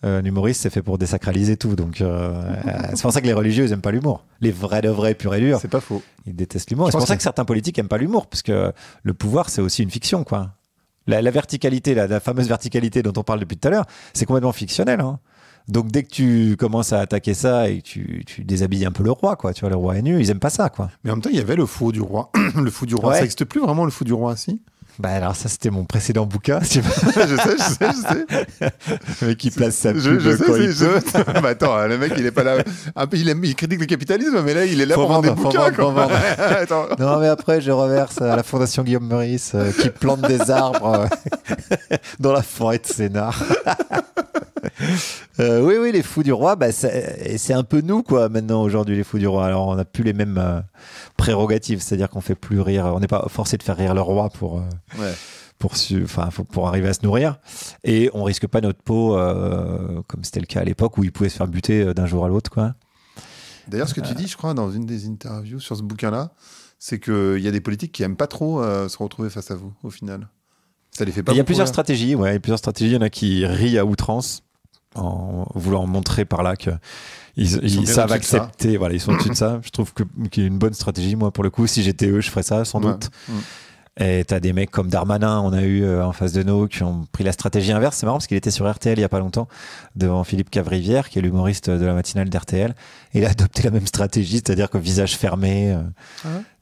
l'humoriste c'est fait pour désacraliser tout. Donc c'est pour ça que les religieux ils aiment pas l'humour. Les vrais de vrais purs et durs. C'est pas faux. Ils détestent l'humour. Et c'est pour ça que certains politiques aiment pas l'humour, parce que le pouvoir c'est aussi une fiction, quoi. La verticalité, la fameuse verticalité dont on parle depuis tout à l'heure, c'est complètement fictionnel. Hein. Donc dès que tu commences à attaquer ça et que tu déshabilles un peu le roi, quoi, tu vois, le roi est nu, ils aiment pas ça, quoi. Mais en même temps, il y avait le faux du roi. Le fou du roi, Ouais. ça n'existe plus vraiment, le fou du roi, si. Bah alors ça c'était mon précédent bouquin. je sais. Le mec qui place sa pub Je quand sais, il peut. bah attends, le mec, il est pas là. Un peu, il critique le capitalisme, mais là, il est là Faut pour vendre des vendre, bouquins. faut vendre. Attends. Non mais après je reverse à la Fondation Guillaume Meurice qui plante des arbres dans la forêt de Sénart. Oui, les fous du roi, bah, c'est un peu nous, quoi, maintenant, aujourd'hui, les fous du roi. Alors, on n'a plus les mêmes prérogatives, c'est-à-dire qu'on fait plus rire, on n'est pas forcé de faire rire le roi pour arriver à se nourrir. Et on risque pas notre peau, comme c'était le cas à l'époque, où il pouvait se faire buter d'un jour à l'autre, quoi. D'ailleurs, ce que tu dis, je crois, dans une des interviews sur ce bouquin-là, c'est qu'il y a des politiques qui n'aiment pas trop se retrouver face à vous, au final. Ça les fait pas. Il y a beaucoup plusieurs rire. stratégies, ouais, plusieurs stratégies. Il y en a qui rient à outrance en voulant montrer par là qu'ils bien savent au-dessus de ça. accepter. Voilà, ils sont au-dessus de ça. Je trouve qu'il y a une bonne stratégie. Moi, pour le coup, si j'étais eux, je ferais ça sans doute. Et t'as des mecs comme Darmanin, on a eu en face de nous, qui ont pris la stratégie inverse. C'est marrant parce qu'il était sur RTL il y a pas longtemps, devant Philippe Cavrivière, qui est l'humoriste de la matinale d'RTL. Et il a adopté la même stratégie, c'est-à-dire que visage fermé.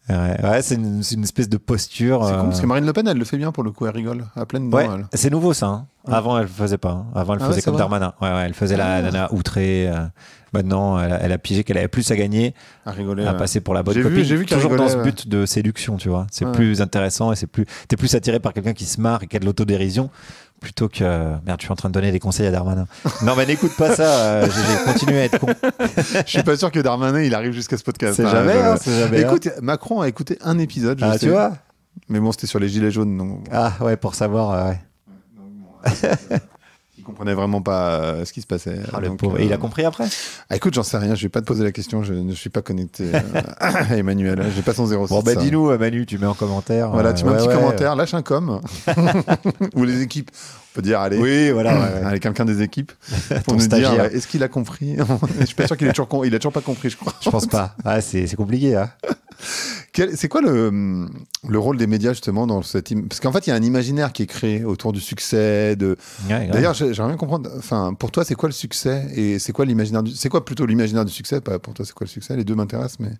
Ouais, c'est une espèce de posture. C'est con, parce que Marine Le Pen, elle le fait bien pour le coup, elle rigole à pleine dents. Ouais, Elle. c'est nouveau ça. Hein. Avant, elle le faisait pas. Hein. Avant, elle faisait c'est comme vrai. Darmanin. Ouais, elle faisait la nana outrée. Maintenant, elle a pigé qu'elle avait plus à gagner, À rigoler. à passer pour la bonne J'ai copine. vu qu'elle Toujours dans rigolait, ce ouais. but de séduction, tu vois. C'est Ouais. plus intéressant et t'es plus attiré par quelqu'un qui se marre et qui a de l'autodérision plutôt que merde, je suis en train de donner des conseils à Darmanin. Non, mais n'écoute pas ça. J'ai continué à être con. Je suis pas sûr que Darmanin, il arrive jusqu'à ce podcast. C'est jamais. C'est jamais. Écoute, Macron a écouté un épisode, je sais. Tu vois. Mais bon, c'était sur les gilets jaunes, donc Ah ouais, pour savoir. Ouais. il comprenait vraiment pas ce qui se passait. Ah, le Donc, pauvre. Et il a compris après. écoute, j'en sais rien, je vais pas te poser la question, je ne suis pas connecté à Emmanuel, j'ai pas son 06. Bon, bah dis-nous, Manu, tu mets en commentaire. Voilà, tu mets un petit ouais. commentaire, lâche un com. Ou les équipes, on peut dire, allez. Oui, voilà. Ouais. Allez, quelqu'un des équipes pour Ton nous stagiaire. dire est-ce qu'il a compris. Je suis pas sûr qu'il ait toujours pas compris, je crois. Je pense pas. Ah, c'est compliqué. Hein. C'est quoi le rôle des médias justement dans cette parce qu'en fait il y a un imaginaire qui est créé autour du succès Ouais, d'ailleurs j'aimerais bien comprendre, enfin pour toi c'est quoi le succès et c'est quoi plutôt l'imaginaire du succès, pas pour toi c'est quoi le succès, les deux m'intéressent mais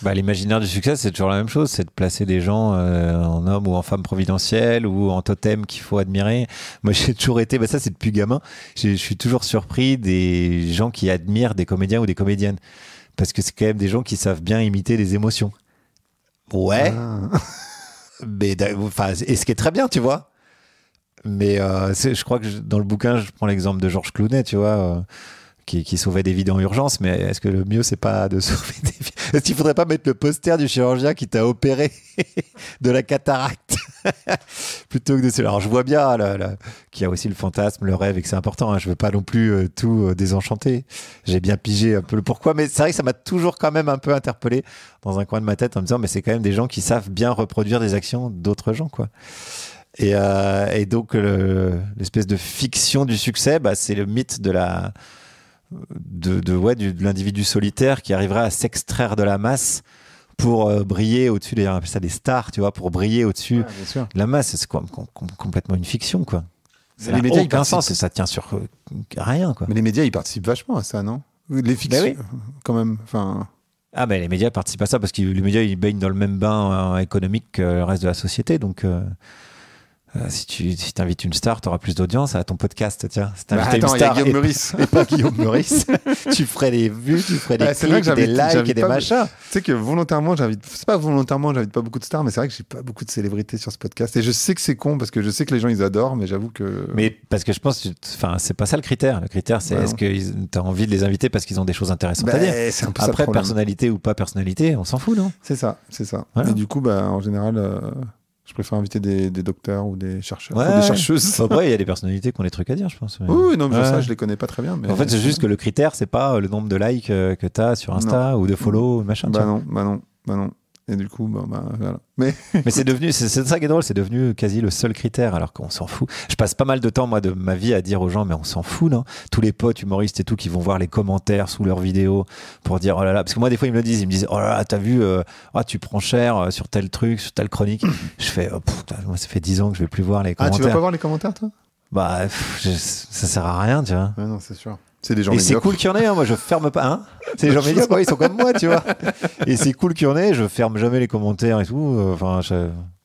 bah, l'imaginaire du succès c'est toujours la même chose, c'est de placer des gens en hommes ou en femmes providentielles ou en totems qu'il faut admirer. Moi j'ai toujours été, ça c'est depuis gamin, je suis toujours surpris des gens qui admirent des comédiens ou des comédiennes parce que c'est quand même des gens qui savent bien imiter des émotions. Ouais, mais et ce qui est très bien, tu vois. Mais je crois que dans le bouquin, je prends l'exemple de Georges Clooney, tu vois, qui sauvait des vies en urgence. Mais est-ce que le mieux, c'est pas de sauver des vies? Est-ce qu'il faudrait pas mettre le poster du chirurgien qui t'a opéré de la cataracte plutôt que de celui-là? Alors je vois bien qu'il y a aussi le fantasme, le rêve et que c'est important. Hein. Je veux pas non plus tout désenchanter. J'ai bien pigé un peu le pourquoi, mais c'est vrai que ça m'a toujours quand même un peu interpellé dans un coin de ma tête en me disant mais c'est quand même des gens qui savent bien reproduire des actions d'autres gens, quoi. Et donc l'espèce de fiction du succès, c'est le mythe de l'individu solitaire qui arriverait à s'extraire de la masse pour briller au-dessus, d'ailleurs on appelle ça des stars, tu vois, pour briller au-dessus de la masse. C'est complètement une fiction, quoi. Ça n'a aucun sens et ça tient sur rien, quoi. Mais les médias ils participent vachement à ça, non? Les fictions oui. quand même, enfin. Ah ben les médias participent à ça parce que les médias ils baignent dans le même bain économique que le reste de la société, donc si tu t'invites une star, tu auras plus d'audience à ton podcast. Tiens, si t'invitais une attends, il y a star Guillaume Meurice. et pas Guillaume Meurice, tu ferais des vues, tu ferais des clics, des likes et des machins. Tu sais que volontairement, c'est pas volontairement, j'invite pas beaucoup de stars, mais c'est vrai que j'ai pas beaucoup de célébrités sur ce podcast. Et je sais que c'est con parce que je sais que les gens ils adorent, mais j'avoue que. Mais parce que je pense, c'est pas ça le critère. Le critère, c'est est-ce que tu as envie de les inviter parce qu'ils ont des choses intéressantes à dire. C'est un peu Après, ça, personnalité ou pas personnalité, on s'en fout, non? C'est ça. Voilà. Et du coup, en général. Je préfère inviter des docteurs ou des chercheurs Ouais, ou des chercheuses. Après, il y a des personnalités qui ont des trucs à dire, je pense. Oui, non, mais Ouais. ça, je les connais pas très bien. Mais En fait, c'est juste que le critère, c'est pas le nombre de likes que tu as sur Insta ou de follow, machin. bah non. Et du coup, voilà. Mais Mais c'est devenu, c'est ça qui est drôle, c'est devenu quasi le seul critère, alors qu'on s'en fout. Je passe pas mal de temps, moi, de ma vie à dire aux gens, mais on s'en fout, non? Tous les potes humoristes et tout qui vont voir les commentaires sous leurs vidéos pour dire, oh là là, parce que moi, des fois, ils me disent, oh là là, t'as vu, tu prends cher sur tel truc, sur telle chronique. Je fais, moi, ça fait 10 ans que je vais plus voir les commentaires. tu vas pas voir les commentaires, toi? Bah, ça sert à rien, tu vois. Ouais, non, c'est sûr. C'est des gens Et médiocres. c'est cool qu'il y en ait, hein, moi je ferme pas. Hein, c'est des gens médiocres, ils sont comme moi, tu vois. Et c'est cool qu'il y en ait, je ferme jamais les commentaires et tout. Enfin,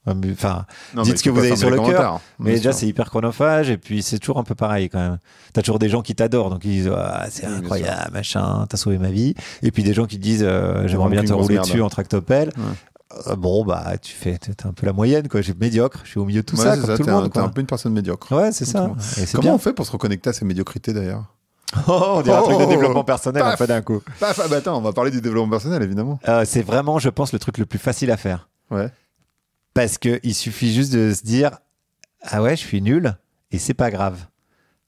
Non, dites mais ce tu que peux vous pas avez sur fermer le les cœur. commentaires, Mais bien déjà, sûr. c'est hyper chronophage et puis c'est toujours un peu pareil quand même. T'as toujours des gens qui t'adorent, donc ils disent c'est Oui, bien incroyable, machin, t'as sauvé ma vie. Et puis des gens qui te disent j'aimerais bien une te grosse rouler merde. dessus en tractopelle. Ouais. Bon, bah, t'es un peu la moyenne, quoi. Je suis médiocre, je suis au milieu de tout Ouais, ça, c'est comme tout t'es le monde. t'es un Quoi. peu une personne médiocre. Ouais, c'est Comme ça. tout le monde. Et c'est Comment bien. on fait pour se reconnecter à ces médiocrités d'ailleurs? On dirait un truc de développement personnel, Paf un peu d'un coup. Attends, on va parler du développement personnel, évidemment. C'est vraiment, je pense, le truc le plus facile à faire. Ouais. Parce qu'il suffit juste de se dire ah ouais, je suis nul et c'est pas grave.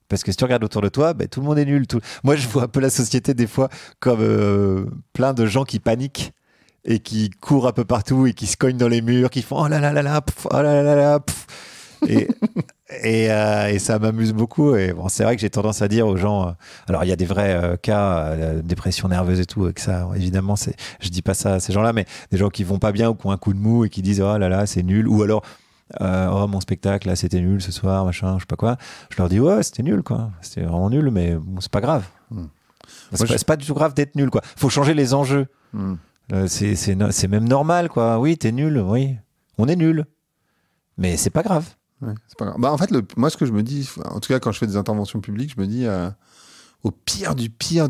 Parce que si tu regardes autour de toi, tout le monde est nul. Moi, je vois un peu la société des fois comme plein de gens qui paniquent et qui courent un peu partout et qui se cognent dans les murs, qui font oh là là là là, pff, oh là là là là, pff. Et ça m'amuse beaucoup. Et bon, c'est vrai que j'ai tendance à dire aux gens. Alors, il y a des vrais cas, dépression nerveuse et tout, et que ça, évidemment, je dis pas ça à ces gens-là, mais des gens qui vont pas bien ou qui ont un coup de mou et qui disent oh là là, c'est nul. Ou alors, oh mon spectacle, là, c'était nul ce soir, machin, je sais pas quoi. Je leur dis ouais, c'était nul, quoi. C'était vraiment nul, mais bon, c'est pas grave. C'est pas du tout grave d'être nul, quoi. Faut changer les enjeux. C'est même normal, quoi. Oui, t'es nul, oui. On est nul. Mais c'est pas grave. Ouais, c'est pas grave. En fait, moi, ce que je me dis, en tout cas, quand je fais des interventions publiques, je me dis, au pire du pire,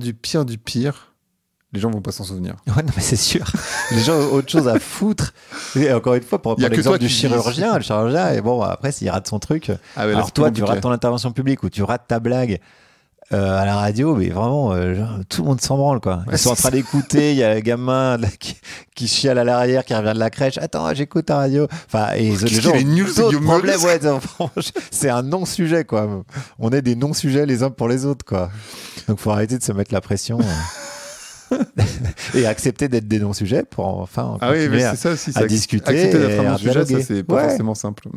les gens vont pas s'en souvenir. Ouais, non, mais c'est sûr. Les gens ont autre chose à foutre. Et encore une fois, pour Y a prendre que l'exemple toi du qui chirurgien, le chirurgien, et bon, après, s'il rate son truc. Ah ouais, là, alors c'est toi, plus tu compliqué. rates ton intervention publique ou tu rates ta blague à la radio, mais vraiment, genre, tout le monde s'en branle, quoi. Ils Ouais, sont en c'est train d'écouter, il y a le gamin là, qui chiale à l'arrière, qui revient de la crèche. Attends, j'écoute ta radio. Enfin, et les gens qu'il est nul, ont ce d'autres Guillaume problèmes. Meurice. Ouais, c'est un non-sujet, quoi. On est des non-sujets les uns pour les autres, quoi. Donc, faut arrêter de se mettre la pression. Et accepter d'être des non-sujets pour enfin Ah oui, continuer mais à, c'est ça aussi. à discuter. Accepter d'être un et à non-sujet, ça, dialoguer. c'est pas Ouais. forcément simple.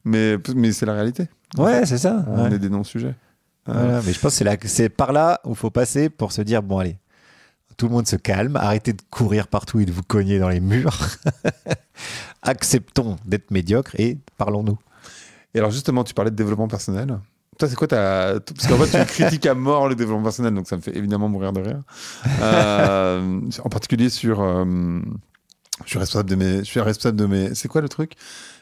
Mais c'est la réalité. Ouais, c'est ça. On Ouais. est des non-sujets. Voilà, mais je pense que c'est par là où il faut passer pour se dire bon, allez, tout le monde se calme, arrêtez de courir partout et de vous cogner dans les murs. Acceptons d'être médiocres et parlons-nous. Et alors, justement, tu parlais de développement personnel. Toi, c'est quoi parce qu'en fait, tu critiques à mort le développement personnel, donc ça me fait évidemment mourir de rire. En particulier sur. Je suis responsable de mes. C'est quoi le truc?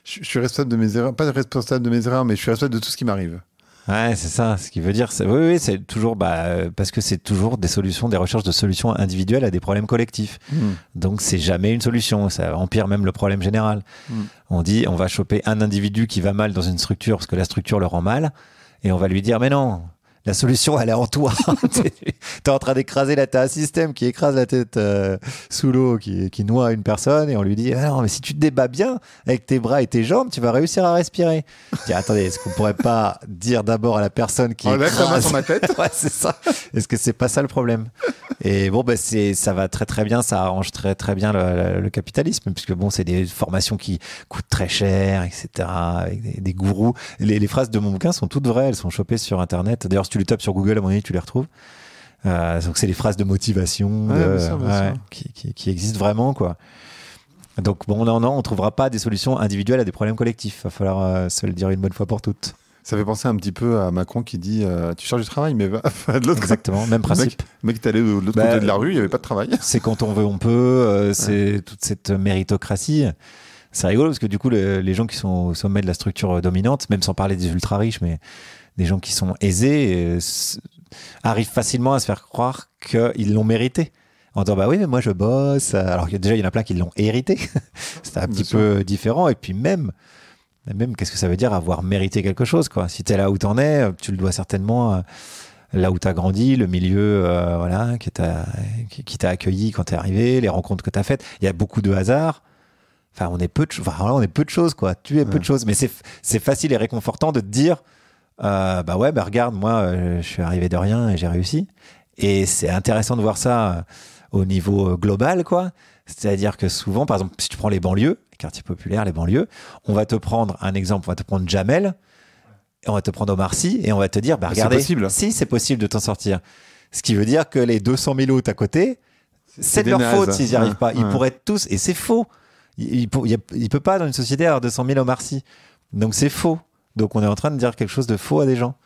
Je suis responsable de mes erreurs. Pas responsable de mes erreurs, mais je suis responsable de tout ce qui m'arrive. Ouais, c'est ça. Ce qui veut dire, oui, c'est toujours, parce que c'est toujours des recherches de solutions individuelles à des problèmes collectifs. Donc, c'est jamais une solution. Ça empire même le problème général. On dit, on va choper un individu qui va mal dans une structure parce que la structure le rend mal, et on va lui dire, mais non. La solution, elle est en toi. T'es en train d'écraser t'as un système qui écrase la tête sous l'eau, qui noie une personne, et on lui dit ah non, mais si tu te débats bien avec tes bras et tes jambes, tu vas réussir à respirer. Je dis, attendez, est-ce qu'on pourrait pas dire d'abord à la personne qui Enlève ta main écrase sur ma tête. Ouais, c'est ça. Est-ce que c'est pas ça le problème? Et bon, ça va très très bien, ça arrange très très bien le capitalisme, puisque bon, c'est des formations qui coûtent très cher, etc., avec des gourous. Les phrases de mon bouquin sont toutes vraies, elles sont chopées sur Internet. D'ailleurs, si tu les tapes sur Google, à mon avis, tu les retrouves. Donc, c'est des phrases de motivation bien sûr. qui existent vraiment, quoi. Donc, bon, non, on trouvera pas des solutions individuelles à des problèmes collectifs. Il va falloir se le dire une bonne fois pour toutes. Ça fait penser un petit peu à Macron qui dit tu cherches du travail, mais va de l'autre côté. Exactement, même principe. Le mec est allé de l'autre côté de la rue, il n'y avait pas de travail. C'est quand on veut, on peut. C'est toute cette méritocratie. C'est rigolo parce que du coup, les gens qui sont au sommet de la structure dominante, même sans parler des ultra riches, mais des gens qui sont aisés, arrivent facilement à se faire croire qu'ils l'ont mérité. En disant, bah oui, mais moi je bosse. Alors déjà, il y en a plein qui l'ont hérité. C'est un petit peu différent. Et puis même, qu'est-ce que ça veut dire avoir mérité quelque chose, quoi. Si tu es là où tu en es, tu le dois certainement là où tu as grandi, le milieu qui t'a accueilli quand tu es arrivé, les rencontres que tu as faites. Il y a beaucoup de hasard. Enfin, on est peu de choses, quoi. Tu es peu de choses. Mais c'est facile et réconfortant de te dire, bah regarde, moi, je suis arrivé de rien et j'ai réussi. Et c'est intéressant de voir ça au niveau global, quoi. C'est-à-dire que souvent, par exemple, si tu prends les banlieues, les quartiers populaires, les banlieues, on va te prendre un exemple, on va te prendre Jamel, et on va te prendre Omar Sy, et on va te dire, regardez, c'est possible. Si c'est possible de t'en sortir. Ce qui veut dire que les 200 000 autres à côté, c'est de leur faute s'ils n'y arrivent pas. Ils pourraient être tous, et c'est faux. Il peut pas dans une société avoir 200 000 Omar Sy. Donc c'est faux. Donc on est en train de dire quelque chose de faux à des gens.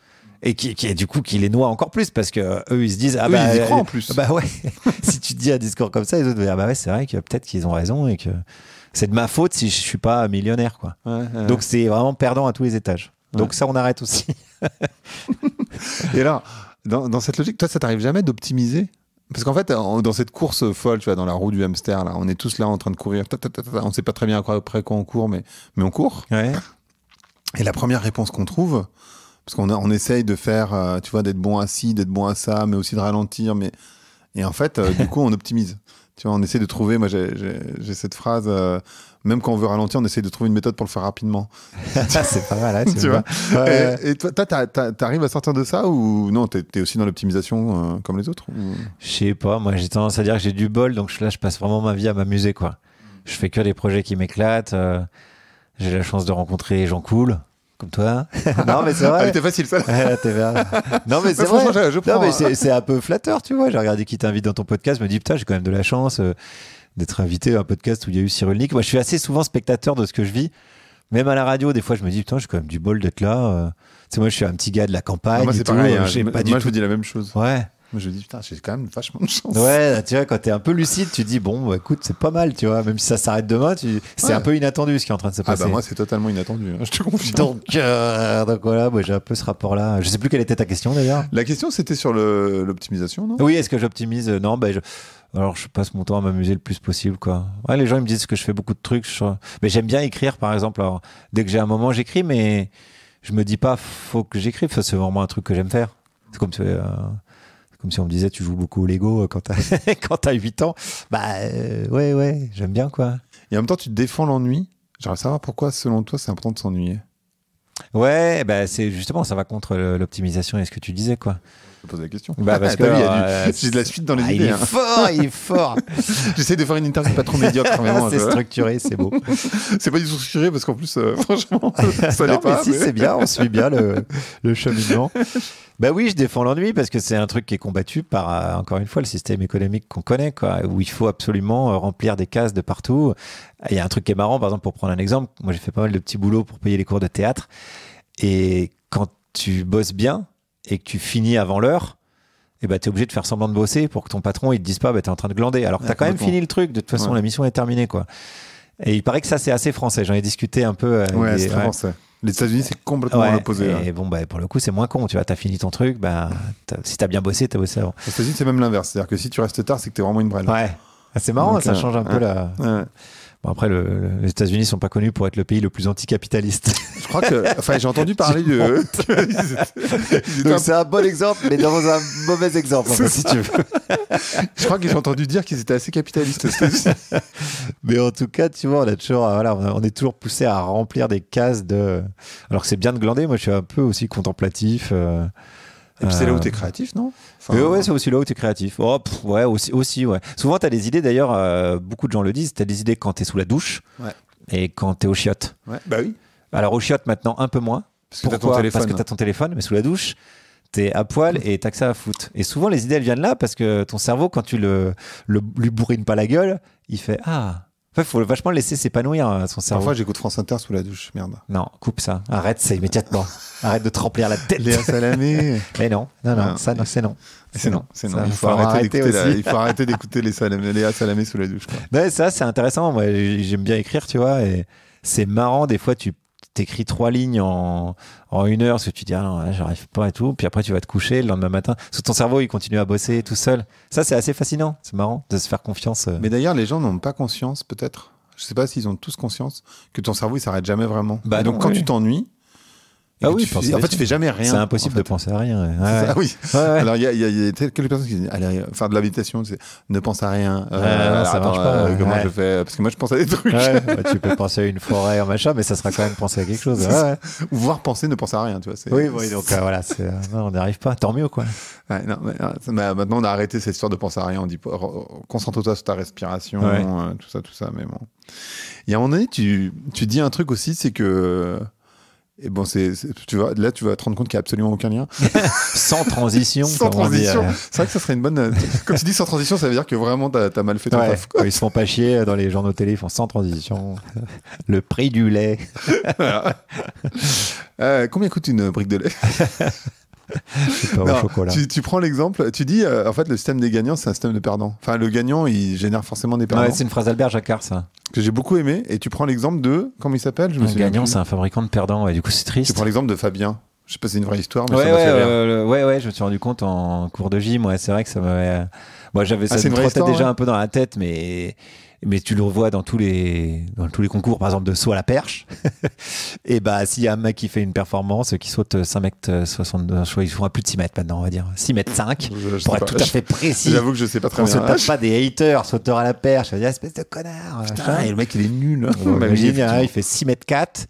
Et du coup qui les noie encore plus parce que eux ils se disent ils y croient en plus. Bah ouais. Si tu te dis un discours comme ça, les autres vont dire ouais, c'est vrai que peut-être qu'ils ont raison et que c'est de ma faute si je suis pas millionnaire, quoi. Donc c'est vraiment perdant à tous les étages. Donc ça on arrête aussi. Et alors dans cette logique, toi ça t'arrive jamais d'optimiser? Parce qu'en fait, dans cette course folle, tu vois, dans la roue du hamster, là, on est tous là en train de courir. On sait pas très bien après quoi on court, mais on court. Ouais. Et la première réponse qu'on trouve, parce qu'on essaye de faire, tu vois, d'être bon à ci, d'être bon à ça, mais aussi de ralentir. Et en fait, du coup, on optimise. Tu vois, on essaie de trouver, moi j'ai cette phrase, même quand on veut ralentir, on essaie de trouver une méthode pour le faire rapidement. C'est pas mal, hein, tu vois. Et toi, t'arrives à sortir de ça ou non, t'es aussi dans l'optimisation comme les autres ou... Je sais pas, moi j'ai tendance à dire que j'ai du bol, donc là je passe vraiment ma vie à m'amuser, quoi. Je fais que des projets qui m'éclatent, j'ai la chance de rencontrer des gens cool. Comme toi. Non, mais c'est vrai. C'était facile, ça. Non, mais c'est vrai. Non, mais c'est un peu flatteur, tu vois. J'ai regardé qui t'invite dans ton podcast. Je me dis, putain, j'ai quand même de la chance d'être invité à un podcast où il y a eu Cyrulnik. Moi, je suis assez souvent spectateur de ce que je vis. Même à la radio, des fois, je me dis, putain, j'ai quand même du bol d'être là. Tu sais, moi, je suis un petit gars de la campagne. Moi, c'est tout, pareil. Moi, je me dis la même chose. Ouais. Moi, je me dis, putain, j'ai quand même vachement de chance. Ouais, tu vois, quand t'es un peu lucide, tu te dis, bon, bah, écoute, c'est pas mal, tu vois. Même si ça s'arrête demain, c'est un peu inattendu ce qui est en train de se passer. Ah, bah, moi, c'est totalement inattendu, hein, je te confirme. Donc voilà, moi, j'ai un peu ce rapport-là. Je sais plus quelle était ta question, d'ailleurs. La question, c'était sur l'optimisation, non? Oui, est-ce que j'optimise? Non, bah, alors, je passe mon temps à m'amuser le plus possible, quoi. Ouais, les gens, ils me disent que je fais beaucoup de trucs. Mais j'aime bien écrire, par exemple. Alors, dès que j'ai un moment, j'écris, mais je me dis pas, faut que j'écrive. Ça, c'est vraiment un truc que j'aime faire. C'est comme si on me disait, tu joues beaucoup au Lego quand t'as 8 ans. Bah, ouais, j'aime bien, quoi. Et en même temps, tu défends l'ennui. J'aimerais savoir pourquoi, selon toi, c'est important de s'ennuyer. Ouais, bah, c'est justement, ça va contre l'optimisation et ce que tu disais, quoi. Je pose la question. Bah, parce que j'ai de la suite dans les idées. Il est fort. J'essaie de faire une interview pas trop médiocre. C'est structuré, c'est beau. C'est pas du tout structuré parce qu'en plus, franchement, ça l'est pas. Mais si, c'est bien, on suit bien le cheminement. Bah oui, je défends l'ennui parce que c'est un truc qui est combattu par, encore une fois, le système économique qu'on connaît, quoi, où il faut absolument remplir des cases de partout. Il y a un truc qui est marrant, par exemple, pour prendre un exemple, moi j'ai fait pas mal de petits boulots pour payer les cours de théâtre. Et quand tu bosses bien et que tu finis avant l'heure, eh ben, t'es obligé de faire semblant de bosser pour que ton patron il te dise pas t'es en train de glander. Alors que t'as quand même fini le truc, de toute façon la mission est terminée, quoi. Et il paraît que ça c'est assez français, j'en ai discuté un peu. C'est très français. Les États-Unis, c'est complètement l'opposé. Et bon, bah, pour le coup, c'est moins con. Tu vois, t'as fini ton truc, bah, si t'as bien bossé, t'as bossé avant. Aux États-Unis, c'est même l'inverse. C'est-à-dire que si tu restes tard, c'est que t'es vraiment une brêle. Ouais. C'est marrant, donc, ça change un peu la. Ouais. Bon, après, les États-Unis sont pas connus pour être le pays le plus anticapitaliste. Je crois que, enfin, j'ai entendu parler de. Donc c'est un bon exemple, mais dans un mauvais exemple, en fait, si tu veux. Je crois que j'ai entendu dire qu'ils étaient assez capitalistes. Mais en tout cas, tu vois, on a toujours, voilà, on est toujours poussé à remplir des cases de. Alors que c'est bien de glander. Moi, je suis un peu aussi contemplatif. Et puis c'est là où t'es créatif, non? Ouais, c'est aussi là où t'es créatif. Oh, ouais, aussi, ouais. Souvent, t'as des idées, d'ailleurs, beaucoup de gens le disent, t'as des idées quand t'es sous la douche et quand t'es aux chiottes. Ouais, bah oui. Alors, aux chiottes, maintenant, un peu moins. Parce que t'as ton téléphone. Parce que t'as ton téléphone, mais sous la douche, t'es à poil et t'as que ça à foutre. Et souvent, les idées, elles viennent là parce que ton cerveau, quand tu lui bourrines pas la gueule, il fait « Ah !» En fait, il faut vachement le laisser s'épanouir, son cerveau. Parfois, j'écoute France Inter sous la douche, merde. Non, coupe ça. Arrête ça immédiatement. Arrête de te remplir la tête. Léa Salamé. Mais non, ça, non, c'est non. C'est non. Il faut arrêter d'écouter Léa Salamé sous la douche, quoi. Ouais, ça, c'est intéressant. Moi, j'aime bien écrire, tu vois, et c'est marrant. Des fois, tu t'écris 3 lignes en 1 heure, parce que tu dis, ah non, j'arrive pas et tout. Puis après, tu vas te coucher le lendemain matin. Parce que ton cerveau, il continue à bosser tout seul. Ça, c'est assez fascinant. C'est marrant de se faire confiance. Mais d'ailleurs, les gens n'ont pas conscience, peut-être. Je sais pas s'ils ont tous conscience que ton cerveau, il s'arrête jamais vraiment. Bah et donc, quand tu t'ennuies, Ah oui, en fait, tu fais jamais rien. C'est impossible en fait. de penser à rien. Ouais. Ça, oui. Ouais, ouais. Alors, il y a quelques personnes qui disent, allez, faire de la méditation, c'est ne pense à rien. Non, ça marche pas. Comment je fais? Parce que moi, je pense à des trucs. Ouais, bah, tu peux penser à une forêt, un machin, mais ça sera quand même penser à quelque chose. Ouais. Ou voir penser, ne penser à rien, tu vois. Oui, donc voilà, non, on n'y arrive pas. Tant mieux, quoi. Ouais, non, mais maintenant, on a arrêté cette histoire de penser à rien. On dit, concentre-toi sur ta respiration, tout ça. Mais bon. Et à un moment donné, tu dis un truc aussi, c'est que. Et bon, tu vois, là, tu vas te rendre compte qu'il n'y a absolument aucun lien. Sans transition. Sans transition. C'est vrai que ça serait une bonne. Quand tu dis sans transition, ça veut dire que vraiment, t'as mal fait ton taf. Ils se font pas chier dans les journaux télé, ils font sans transition. Le prix du lait. Combien coûte une brique de lait? C'est pas au chocolat. Tu prends l'exemple, tu dis, en fait, le système des gagnants, c'est un système de perdants. Enfin, le gagnant, il génère forcément des perdants. Ouais, c'est une phrase d'Albert Jacquard, ça. Que j'ai beaucoup aimé. Et tu prends l'exemple de, comment il s'appelle? Un gagnant, c'est un fabrriquant de perdants. Ouais, du coup, c'est triste. Tu prends l'exemple de Fabien. Je sais pas si c'est une vraie histoire, mais ouais, ça m'a fait rire. Ouais, je me suis rendu compte en cours de gym. Ouais, c'est vrai que ça m'avait. Moi, ça me trottait déjà un peu dans la tête, mais tu le revois dans tous les concours, par exemple de saut à la perche. Et bah, s'il y a un mec qui fait une performance, qui saute 5 mètres 62, ils font à plus de 6 mètres maintenant, on va dire. 6 mètres 5, pour être tout à fait précis. J'avoue que je sais pas très bien. On se tape pas des haters, sauteur à la perche. On va dire, espèce de connard. Putain, et le mec, il est nul. Imagine, il fait 6 mètres 4.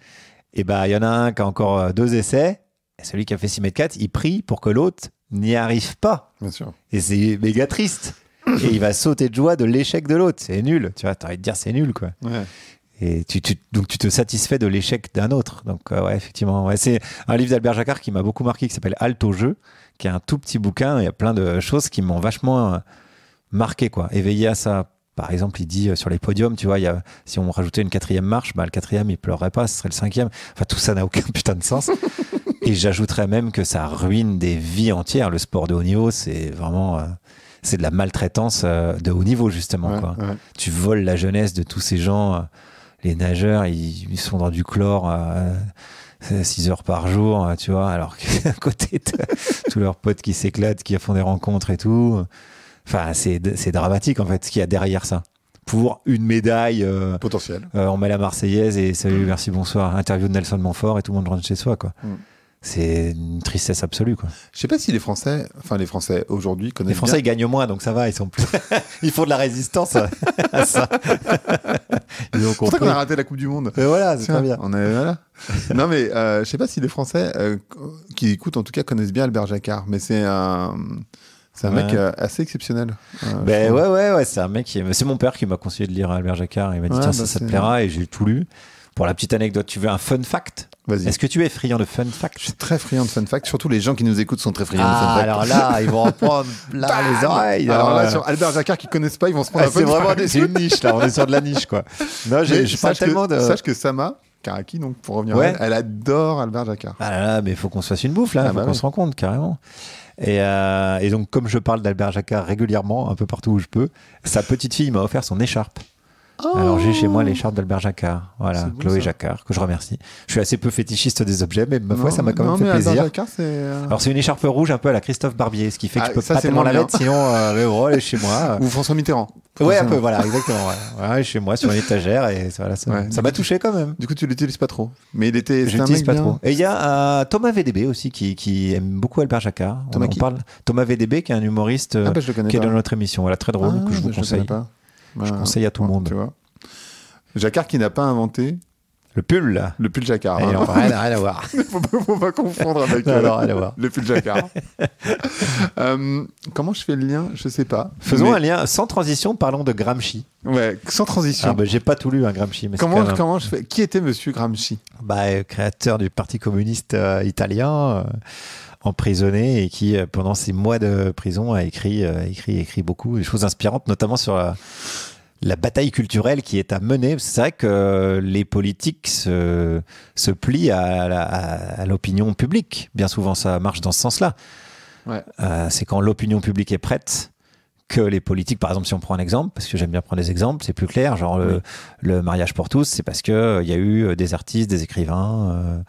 Et bah, il y en a un qui a encore 2 essais. Et celui qui a fait 6 mètres 4, il prie pour que l'autre n'y arrive pas. Bien sûr. Et c'est méga triste. Et il va sauter de joie de l'échec de l'autre. C'est nul. Tu vois, t'as envie de dire c'est nul, quoi. Ouais. Et donc tu te satisfais de l'échec d'un autre. Donc ouais, effectivement. Ouais, c'est un livre d'Albert Jacquard qui m'a beaucoup marqué, qui s'appelle Halte au jeu, qui est un tout petit bouquin. Il y a plein de choses qui m'ont vachement marqué, quoi. Éveillé à ça. Par exemple, il dit sur les podiums, tu vois, si on rajoutait une 4e marche, bah, le 4e, il pleurerait pas, ce serait le 5e. Enfin, tout ça n'a aucun putain de sens. Et j'ajouterais même que ça ruine des vies entières. Le sport de haut niveau, c'est vraiment... c'est de la maltraitance de haut niveau, justement. Quoi. Ouais. Tu voles la jeunesse de tous ces gens. Les nageurs, ils sont dans du chlore 6 heures par jour, tu vois, alors qu'à côté, tous leurs potes qui s'éclatent, qui font des rencontres et tout. Enfin, c'est dramatique, en fait, ce qu'il y a derrière ça. Pour une médaille potentielle. On met la Marseillaise et salut, merci, bonsoir. Interview de Nelson Montfort et tout le monde rentre chez soi, quoi. C'est une tristesse absolue, quoi. Je sais pas si les Français aujourd'hui connaissent. Les Français, ils gagnent moins, donc ça va, ils sont plus. Ils font de la résistance à ça. C'est pour ça qu'on a raté la Coupe du Monde. Et voilà, c'est pas bien. Voilà. Non, mais je sais pas si les Français qui écoutent, en tout cas, connaissent bien Albert Jacquard, mais c'est un mec assez exceptionnel. Ouais, c'est un mec c'est mon père qui m'a conseillé de lire Albert Jacquard. Il m'a dit tiens, ça te plaira, et j'ai tout lu. Pour la petite anecdote, tu veux un fun fact? Vas-y. Est-ce que tu es friand de fun fact? Je suis très friand de fun fact. Surtout les gens qui nous écoutent sont très friands de fun fact. Alors là, ils vont en prendre là les oreilles. Alors là, sur Albert Jacquard qui connaissent pas, ils vont se prendre un fun fact. C'est une niche là. On est sur de la niche, quoi. Non, je parle tellement de. Sache que Sama Karaki, donc pour revenir à elle adore Albert Jacquard. Ah là, mais il faut qu'on se fasse une bouffe là. Il faut qu'on se rencontre carrément. Et donc, comme je parle d'Albert Jacquard régulièrement, un peu partout où je peux, sa petite fille m'a offert son écharpe. Oh. Alors j'ai chez moi l'écharpe d'Albert Jacquard, voilà, Chloé Jacquard, que je remercie. Je suis assez peu fétichiste des objets, mais ma foi, ça m'a quand même fait plaisir. Jacquard, alors c'est une écharpe rouge un peu à la Christophe Barbier, ce qui fait que je peux pas tellement la mettre, sinon elle est chez moi. Ou François Mitterrand. Ouais, un peu, voilà, exactement. Ouais, chez moi sur une étagère et voilà, ça m'a touché quand même. Du coup, tu l'utilises pas trop, mais je l'utilise pas trop. Et il y a Thomas VDB aussi qui aime beaucoup Albert Jacquard. Thomas VDB, qui est un humoriste qui est dans notre émission, voilà, très drôle, que je vous conseille. Je conseille à tout le monde. Tu vois. Jacquard qui n'a pas inventé le pull, là. Le pull Jacquard. Rien à voir. Faut pas confondre avec le pull Jacquard. Comment je fais le lien? Je sais pas. Faisons un lien sans transition. Parlons de Gramsci. Ouais, sans transition. J'ai pas tout lu, Gramsci. Mais comment je fais? Qui était Monsieur Gramsci? Créateur du Parti communiste italien. Emprisonné et qui, pendant 6 mois de prison, a écrit beaucoup de choses inspirantes, notamment sur la bataille culturelle qui est à mener. C'est vrai que les politiques se plient à l'opinion publique. Bien souvent, ça marche dans ce sens-là. Ouais. C'est quand l'opinion publique est prête que les politiques, par exemple, si on prend un exemple, parce que j'aime bien prendre des exemples, c'est plus clair, genre le mariage pour tous, c'est parce qu'il y a eu des artistes, des écrivains,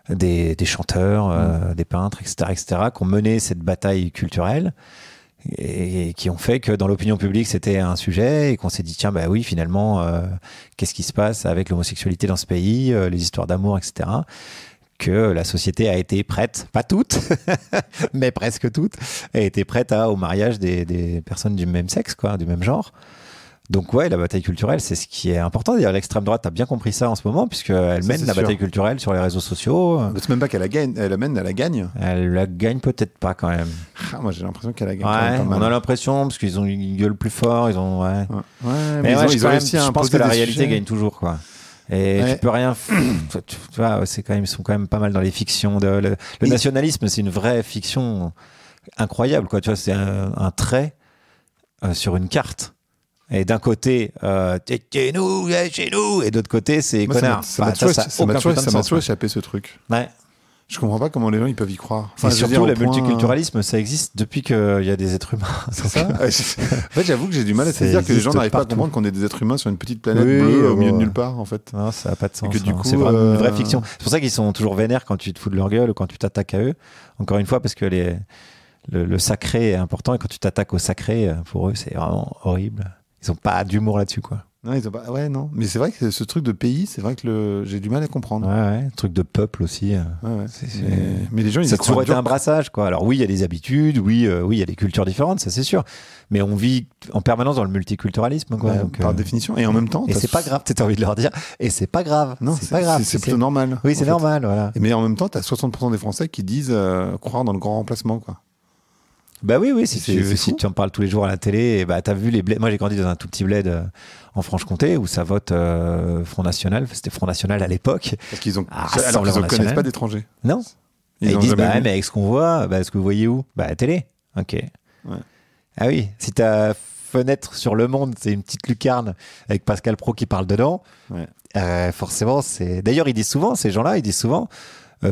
des chanteurs, des peintres, etc., qui ont mené cette bataille culturelle et qui ont fait que dans l'opinion publique c'était un sujet et qu'on s'est dit tiens bah oui finalement qu'est-ce qui se passe avec l'homosexualité dans ce pays, les histoires d'amour, etc. que la société a été prête, pas toutes, mais presque toutes, a été prête au mariage des personnes du même sexe, quoi, du même genre. Donc ouais, la bataille culturelle, c'est ce qui est important. D'ailleurs, l'extrême droite a bien compris ça en ce moment, puisqu'elle mène la bataille culturelle sur les réseaux sociaux. C'est même pas qu'elle la gagne, elle la gagne. Elle la gagne peut-être pas quand même. Moi, j'ai l'impression qu'elle la gagne. Ouais, on a l'impression, parce qu'ils ont une gueule plus fort, ils ont... Ouais, mais ils ont réussi à je pense que la réalité sujets. gagne toujours, quoi. Et tu peux rien... tu vois, ils sont quand même pas mal dans les fictions. Le nationalisme, c'est une vraie fiction incroyable, quoi. Tu vois, c'est un trait sur une carte. Et d'un côté, chez nous, et d'autre côté, c'est connard. Ça m'a toujours échappé ce truc. Ouais. Je comprends pas comment les gens ils peuvent y croire. Enfin, et surtout, le multiculturalisme, ça existe depuis qu'il y a des êtres humains. C'est ça. En fait, j'avoue que j'ai du mal à se dire que les gens n'arrivent pas à comprendre qu'on est des êtres humains sur une petite planète bleue au milieu de nulle part, en fait. Non, ça n'a pas de sens. Et que du coup, c'est vraiment une vraie fiction. C'est pour ça qu'ils sont toujours vénères quand tu te fous de leur gueule ou quand tu t'attaques à eux. Encore une fois, parce que le sacré est important et quand tu t'attaques au sacré, pour eux, c'est vraiment horrible. Ils n'ont pas d'humour là-dessus, quoi. Non, ils ont pas... Ouais, non. Mais c'est vrai que ce truc de pays, c'est vrai que j'ai du mal à comprendre. Ouais, truc de peuple aussi. Mais les gens, ils ça a toujours été un brassage, quoi. Alors oui, il y a des habitudes, oui, il y a des cultures différentes, ça c'est sûr. Mais on vit en permanence dans le multiculturalisme, quoi. Ouais, donc, par définition. Et en même temps, et c'est pas grave, t'as envie de leur dire. Et c'est pas grave. Non, c'est pas grave. C'est plutôt normal. Oui, c'est normal, voilà. Mais en même temps, t'as 60% des Français qui disent croire dans le grand remplacement, quoi. Bah oui, si tu en parles tous les jours à la télé, bah t'as vu les bleds. Moi j'ai grandi dans un tout petit bled en Franche-Comté où ça vote Front National. C'était Front National à l'époque. Parce qu'ils alors qu'ils ne connaissent pas d'étrangers. Non. Ils disent bah mais avec ce qu'on voit, est-ce que vous voyez où? Bah à la télé. Ok. Ouais. Ah oui, si ta fenêtre sur Le Monde, c'est une petite lucarne avec Pascal Praud qui parle dedans. Ouais. Forcément, c'est. D'ailleurs, ces gens-là, ils disent souvent.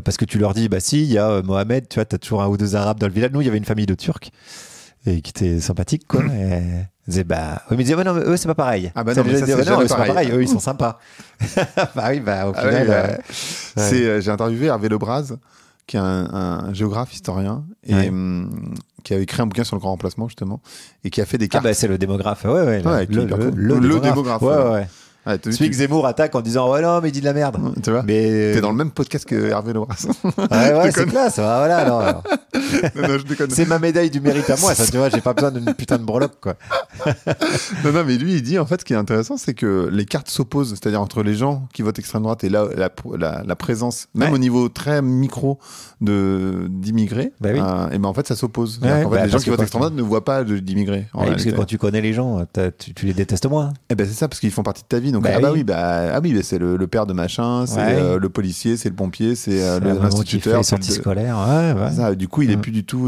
Parce que tu leur dis, bah si, il y a Mohamed, tu vois, t'as toujours un ou deux Arabes dans le village. Nous, il y avait une famille de Turcs et qui était sympathique, quoi. Et ils disaient, bah, ils me disaient, non, mais eux, c'est pas pareil. Ah bah non, mais ça, c'est pas pareil. Eux, ils sont sympas. Bah oui, bah au final. J'ai interviewé Hervé Lebras, qui est un géographe historien et qui a écrit un bouquin sur le grand remplacement, justement, et qui a fait des cartes. Ah bah c'est le démographe, le démographe. Ouais. Ouais, celui que Zemmour attaque en disant ouais non mais il dit de la merde. Tu vois, mais t'es dans le même podcast que Hervé Lebras. Ouais c'est classe. Voilà alors. Non, je déconne. C'est ma médaille du mérite à moi. Ça tu vois, j'ai pas besoin d'une putain de breloque quoi. non mais lui il dit en fait ce qui est intéressant c'est que les cartes s'opposent, c'est-à-dire entre les gens qui votent extrême droite et là la présence même au niveau très micro d'immigrés. Bah oui. Et ben en fait ça s'oppose. En fait, les gens qui votent extrême droite ne voient pas d'immigrés. Parce que quand tu connais les gens, tu les détestes moins. Et ben c'est ça parce qu'ils font partie de ta vie. Donc c'est le père de machin, c'est le policier, c'est le pompier, c'est l'instituteur, c'est le sortie scolaire. Ça, du coup, il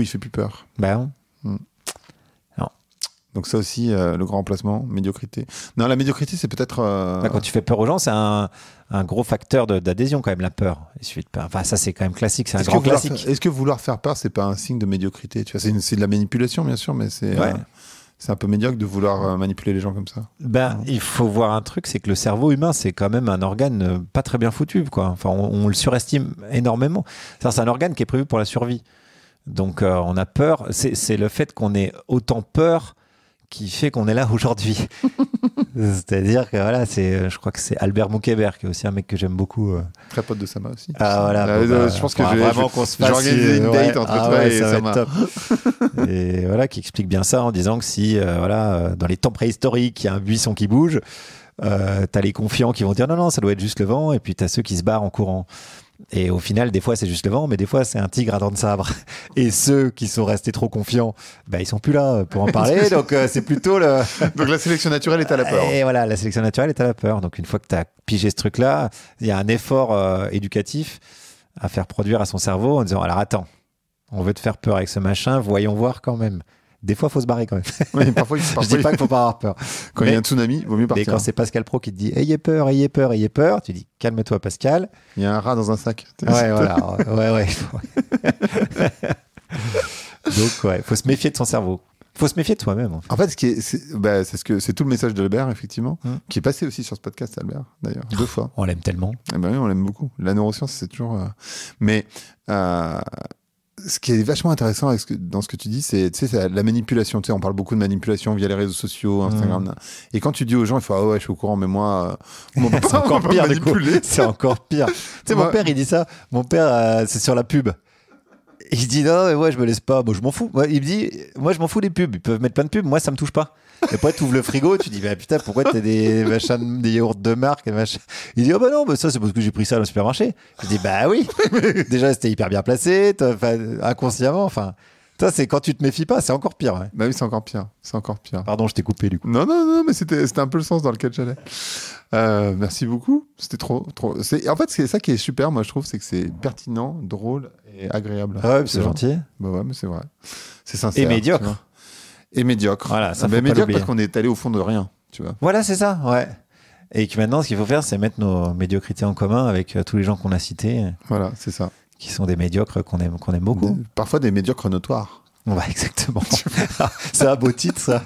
fait plus peur. Non. Donc ça aussi, le grand remplacement, médiocrité. Non, la médiocrité, c'est peut-être... Quand tu fais peur aux gens, c'est un gros facteur d'adhésion quand même, la peur. Il suffit de peur. Enfin, ça, c'est quand même classique, c'est un grand classique. Est-ce que vouloir faire peur, c'est pas un signe de médiocrité? Tu vois, c'est de la manipulation, bien sûr, mais c'est... C'est un peu médiocre de vouloir manipuler les gens comme ça. Il faut voir un truc, c'est que le cerveau humain, c'est quand même un organe pas très bien foutu, quoi. Enfin, on le surestime énormément. C'est un organe qui est prévu pour la survie. Donc, on a peur. C'est le fait qu'on ait autant peur qui fait qu'on est là aujourd'hui. C'est-à-dire que voilà, je crois que c'est Albert Moukébert, qui est aussi un mec que j'aime beaucoup. Très pote de Sama aussi. Ah voilà. Je pense que je vais organiser une date entre toi et Sama. Top. Et voilà, qui explique bien ça en disant que si, dans les temps préhistoriques, il y a un buisson qui bouge, t'as les confiants qui vont dire non, ça doit être juste le vent, et puis t'as ceux qui se barrent en courant. Et au final, des fois, c'est juste le vent, mais des fois, c'est un tigre à dents de sabre. Et ceux qui sont restés trop confiants, ils sont plus là pour en parler. Donc, c'est plutôt le... Donc, la sélection naturelle est à la peur. Et voilà, la sélection naturelle est à la peur. Donc, une fois que tu as pigé ce truc-là, il y a un effort éducatif à faire produire à son cerveau en disant, alors attends, on veut te faire peur avec ce machin, voyons voir quand même. Des fois, il faut se barrer quand même. Oui, parfois, je dis pas qu'il faut pas avoir peur. Quand il y a un tsunami, il vaut mieux partir. Mais quand c'est Pascal Praud qui te dit ayez peur, tu dis calme-toi Pascal. Il y a un rat dans un sac. Ouais, voilà. Ouais. Donc, faut se méfier de son cerveau. Faut se méfier de soi-même. En fait, c'est tout le message de Albert, effectivement, qui est passé aussi sur ce podcast, Albert, d'ailleurs, 2 fois. On l'aime tellement. Eh ben oui, on l'aime beaucoup. La neuroscience, c'est toujours... Mais ce qui est vachement intéressant dans ce que tu dis, c'est la manipulation. Tu sais, on parle beaucoup de manipulation via les réseaux sociaux, Instagram. Et quand tu dis aux gens, il faut je suis au courant, mais moi, c'est encore pire du coup. C'est encore pire. Tu sais, mon père, il dit ça. Mon père, c'est sur la pub. Il dit non, mais moi je me laisse pas, moi je m'en fous. Il me dit, moi je m'en fous des pubs. Ils peuvent mettre plein de pubs, moi ça me touche pas. Et après, tu ouvres le frigo, tu dis, bah putain, pourquoi t'as des machins, des yaourts de marque et machin. Il dit, oh bah non, bah ça c'est parce que j'ai pris ça dans le supermarché. Je dis, bah oui. Déjà, c'était hyper bien placé, inconsciemment, enfin. Ça, c'est quand tu te méfies pas, c'est encore pire. Ouais. Bah oui, c'est encore pire. C'est encore pire. Pardon, je t'ai coupé du coup. Non, mais c'était un peu le sens dans lequel j'allais. Merci beaucoup. C'était trop. En fait, c'est ça qui est super, moi, je trouve, c'est que c'est pertinent, drôle et agréable. Ah ouais, c'est gentil. Bah ouais, mais c'est vrai. C'est sincère. Et médiocre. Et médiocre. Voilà, ça mais médiocre parce qu'on est allé au fond de rien, tu vois. Voilà, c'est ça, ouais. Et que maintenant, ce qu'il faut faire, c'est mettre nos médiocrités en commun avec tous les gens qu'on a cités. Voilà, c'est ça. Qui sont des médiocres qu'on aime beaucoup. Parfois des médiocres notoires. Ouais, exactement. C'est un beau titre, ça.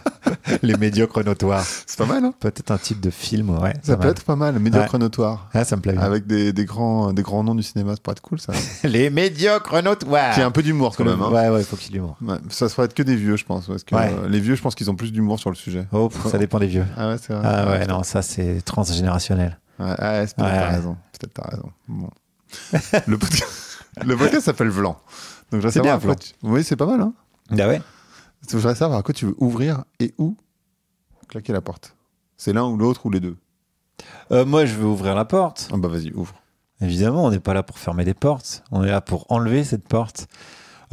Les médiocres notoires. C'est pas mal, hein? Peut-être un titre de film, ouais. Ça peut être pas mal, médiocres notoires. Ah, ça me plaît bien. Avec des grands noms du cinéma, ça pourrait être cool, ça. Les médiocres notoires. Qui a un peu d'humour, quand même. Hein. Ouais, faut qu'il y ait de l'humour. Ouais, ça se ferait être que des vieux, je pense. Parce que les vieux, je pense qu'ils ont plus d'humour sur le sujet. Oh, ça dépend des vieux. Ah ouais, c'est vrai. Ah ouais, non, ça, c'est transgénérationnel. Ouais, peut-être t'as raison. Peut-être t'as raison. Bon. Le podcast s'appelle Vlan. Donc, c'est bien, Vlan. Oui, c'est pas mal, hein? Ah ouais? Je voudrais savoir à quoi tu veux ouvrir et où claquer la porte. C'est l'un ou l'autre ou les deux? Moi, je veux ouvrir la porte. Ah bah vas-y, ouvre. Évidemment, on n'est pas là pour fermer des portes. On est là pour enlever cette porte.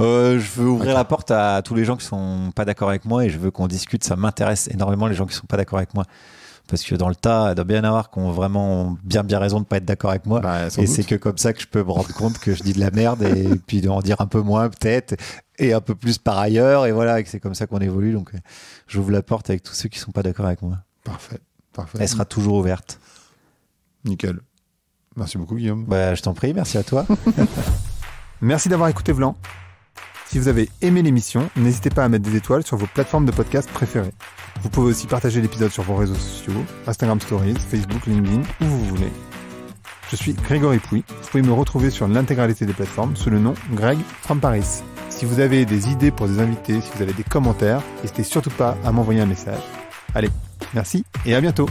Je veux ouvrir la porte à tous les gens qui sont pas d'accord avec moi et je veux qu'on discute. Ça m'intéresse énormément, les gens qui sont pas d'accord avec moi. Parce que dans le tas, il doit bien y avoir qui ont vraiment bien raison de pas être d'accord avec moi. Bah, et c'est que comme ça que je peux me rendre compte que je dis de la merde et puis d'en dire un peu moins peut-être et un peu plus par ailleurs. Et voilà, et c'est comme ça qu'on évolue. Donc j'ouvre la porte avec tous ceux qui sont pas d'accord avec moi. Parfait. Elle sera toujours ouverte. Nickel. Merci beaucoup, Guillaume. Bah, je t'en prie, merci à toi. Merci d'avoir écouté Vlan. Si vous avez aimé l'émission, n'hésitez pas à mettre des étoiles sur vos plateformes de podcast préférées. Vous pouvez aussi partager l'épisode sur vos réseaux sociaux, Instagram Stories, Facebook, LinkedIn, où vous voulez. Je suis Grégory Pouy. Vous pouvez me retrouver sur l'intégralité des plateformes sous le nom Greg from Paris. Si vous avez des idées pour des invités, si vous avez des commentaires, n'hésitez surtout pas à m'envoyer un message. Allez, merci et à bientôt.